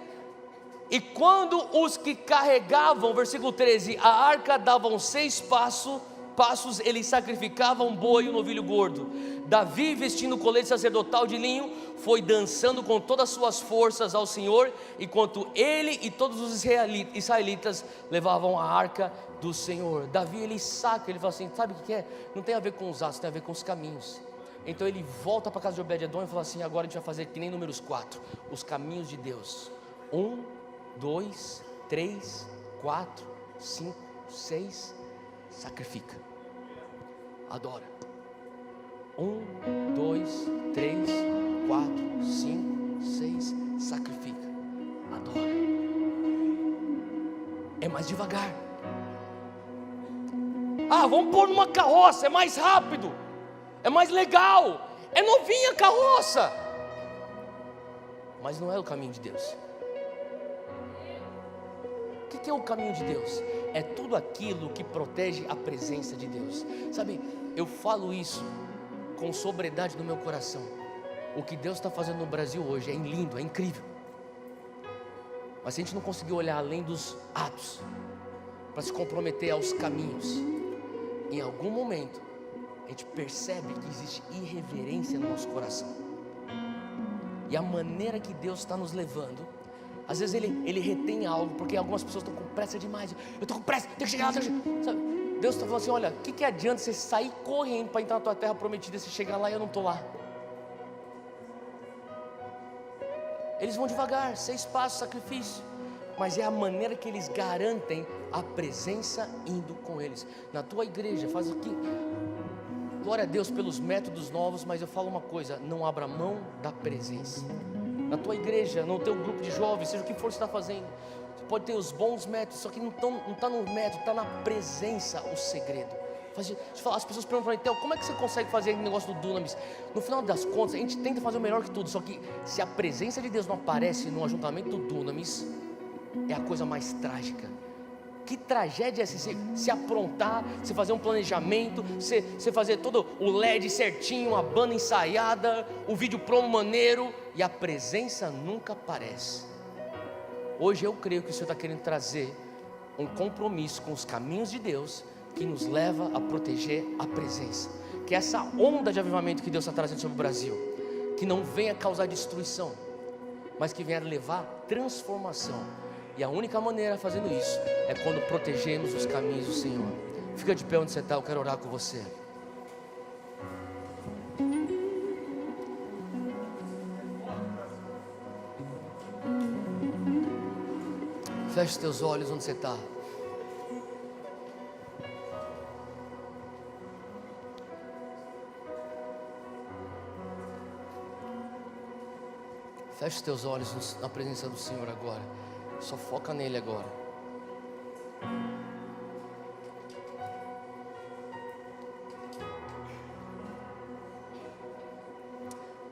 [SPEAKER 2] E quando os que carregavam, versículo 13, a arca davam 6 passos, passos ele sacrificava um boi e um novilho gordo. Davi, vestindo o colete sacerdotal de linho, foi dançando com todas as suas forças ao Senhor, enquanto ele e todos os israelitas levavam a arca do Senhor. Davi, ele saca, ele fala assim, sabe o que é? Não tem a ver com os atos, tem a ver com os caminhos. Então ele volta para a casa de Obed-edom e fala assim, agora a gente vai fazer que nem Números 4, os caminhos de Deus. 1, 2, 3, 4, 5, 6, sacrifica, adora. 1, 2, 3, 4, 5, 6, sacrifica, adora. É mais devagar. Vamos pôr numa carroça, é mais rápido, é mais legal, é novinha a carroça. Mas não é o caminho de Deus. O que é o caminho de Deus? É tudo aquilo que protege a presença de Deus. Sabe, eu falo isso com sobriedade no meu coração. O que Deus está fazendo no Brasil hoje é lindo, é incrível. Mas se a gente não conseguir olhar além dos atos, para se comprometer aos caminhos, em algum momento a gente percebe que existe irreverência no nosso coração. E a maneira que Deus está nos levando, às vezes ele retém algo, porque algumas pessoas estão com pressa demais. Eu estou com pressa, tenho que chegar lá, sabe? Deus está falando assim, olha, o que adianta você sair correndo para entrar na tua terra prometida, e você chegar lá e eu não estou lá? Eles vão devagar, 6 passos, sacrifício, mas é a maneira que eles garantem a presença indo com eles. Na tua igreja, faz aqui, glória a Deus pelos métodos novos, mas eu falo uma coisa, não abra mão da presença. Na tua igreja, no teu grupo de jovens, seja o que for que você está fazendo, você pode ter os bons métodos, só que não está no método, está na presença o segredo. As pessoas perguntam para mim, Theo, como é que você consegue fazer o negócio do Dunamis? No final das contas, a gente tenta fazer o melhor que tudo, só que se a presença de Deus não aparece no ajuntamento do Dunamis, é a coisa mais trágica. Que tragédia é essa? Se aprontar, você fazer um planejamento, você fazer todo o LED certinho, a banda ensaiada, o vídeo promo maneiro, e a presença nunca aparece. Hoje eu creio que o Senhor está querendo trazer um compromisso com os caminhos de Deus, que nos leva a proteger a presença. Que essa onda de avivamento que Deus está trazendo sobre o Brasil, que não venha causar destruição, mas que venha levar transformação. E a única maneira fazendo isso é quando protegemos os caminhos do Senhor. Fica de pé onde você está, eu quero orar com você. Feche os teus olhos onde você está. Feche os teus olhos na presença do Senhor agora. Só foca nele agora.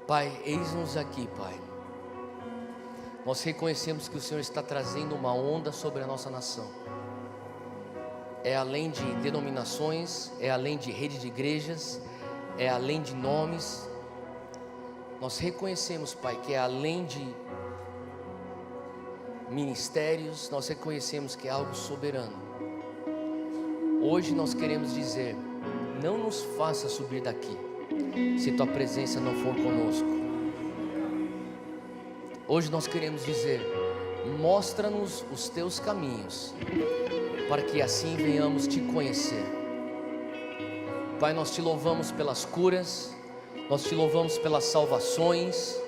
[SPEAKER 2] Pai, eis-nos aqui, Pai. Nós reconhecemos que o Senhor está trazendo uma onda sobre a nossa nação. É além de denominações, é além de rede de igrejas, é além de nomes. Nós reconhecemos, Pai, que é além de ministérios, nós reconhecemos que é algo soberano. Hoje nós queremos dizer, não nos faça subir daqui, se tua presença não for conosco. Hoje nós queremos dizer, mostra-nos os teus caminhos, para que assim venhamos te conhecer. Pai, nós te louvamos pelas curas, nós te louvamos pelas salvações,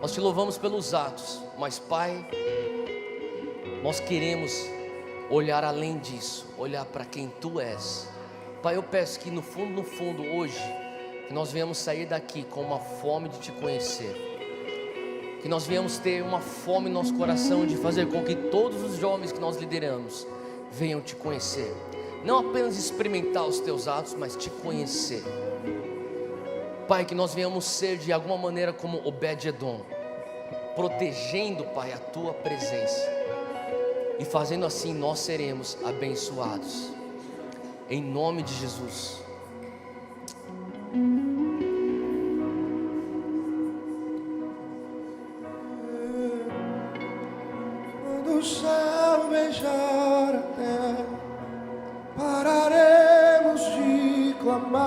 [SPEAKER 2] nós te louvamos pelos atos, mas Pai, nós queremos olhar além disso, olhar para quem Tu és. Pai, eu peço que no fundo hoje, que nós venhamos sair daqui com uma fome de Te conhecer, que nós venhamos ter uma fome no nosso coração de fazer com que todos os jovens que nós lideramos venham Te conhecer, não apenas experimentar os Teus atos, mas Te conhecer. Pai, que nós venhamos ser de alguma maneira como Obed-edom, protegendo, Pai, a Tua presença. E fazendo assim nós seremos abençoados. Em nome de Jesus.
[SPEAKER 3] Quando o céu beijar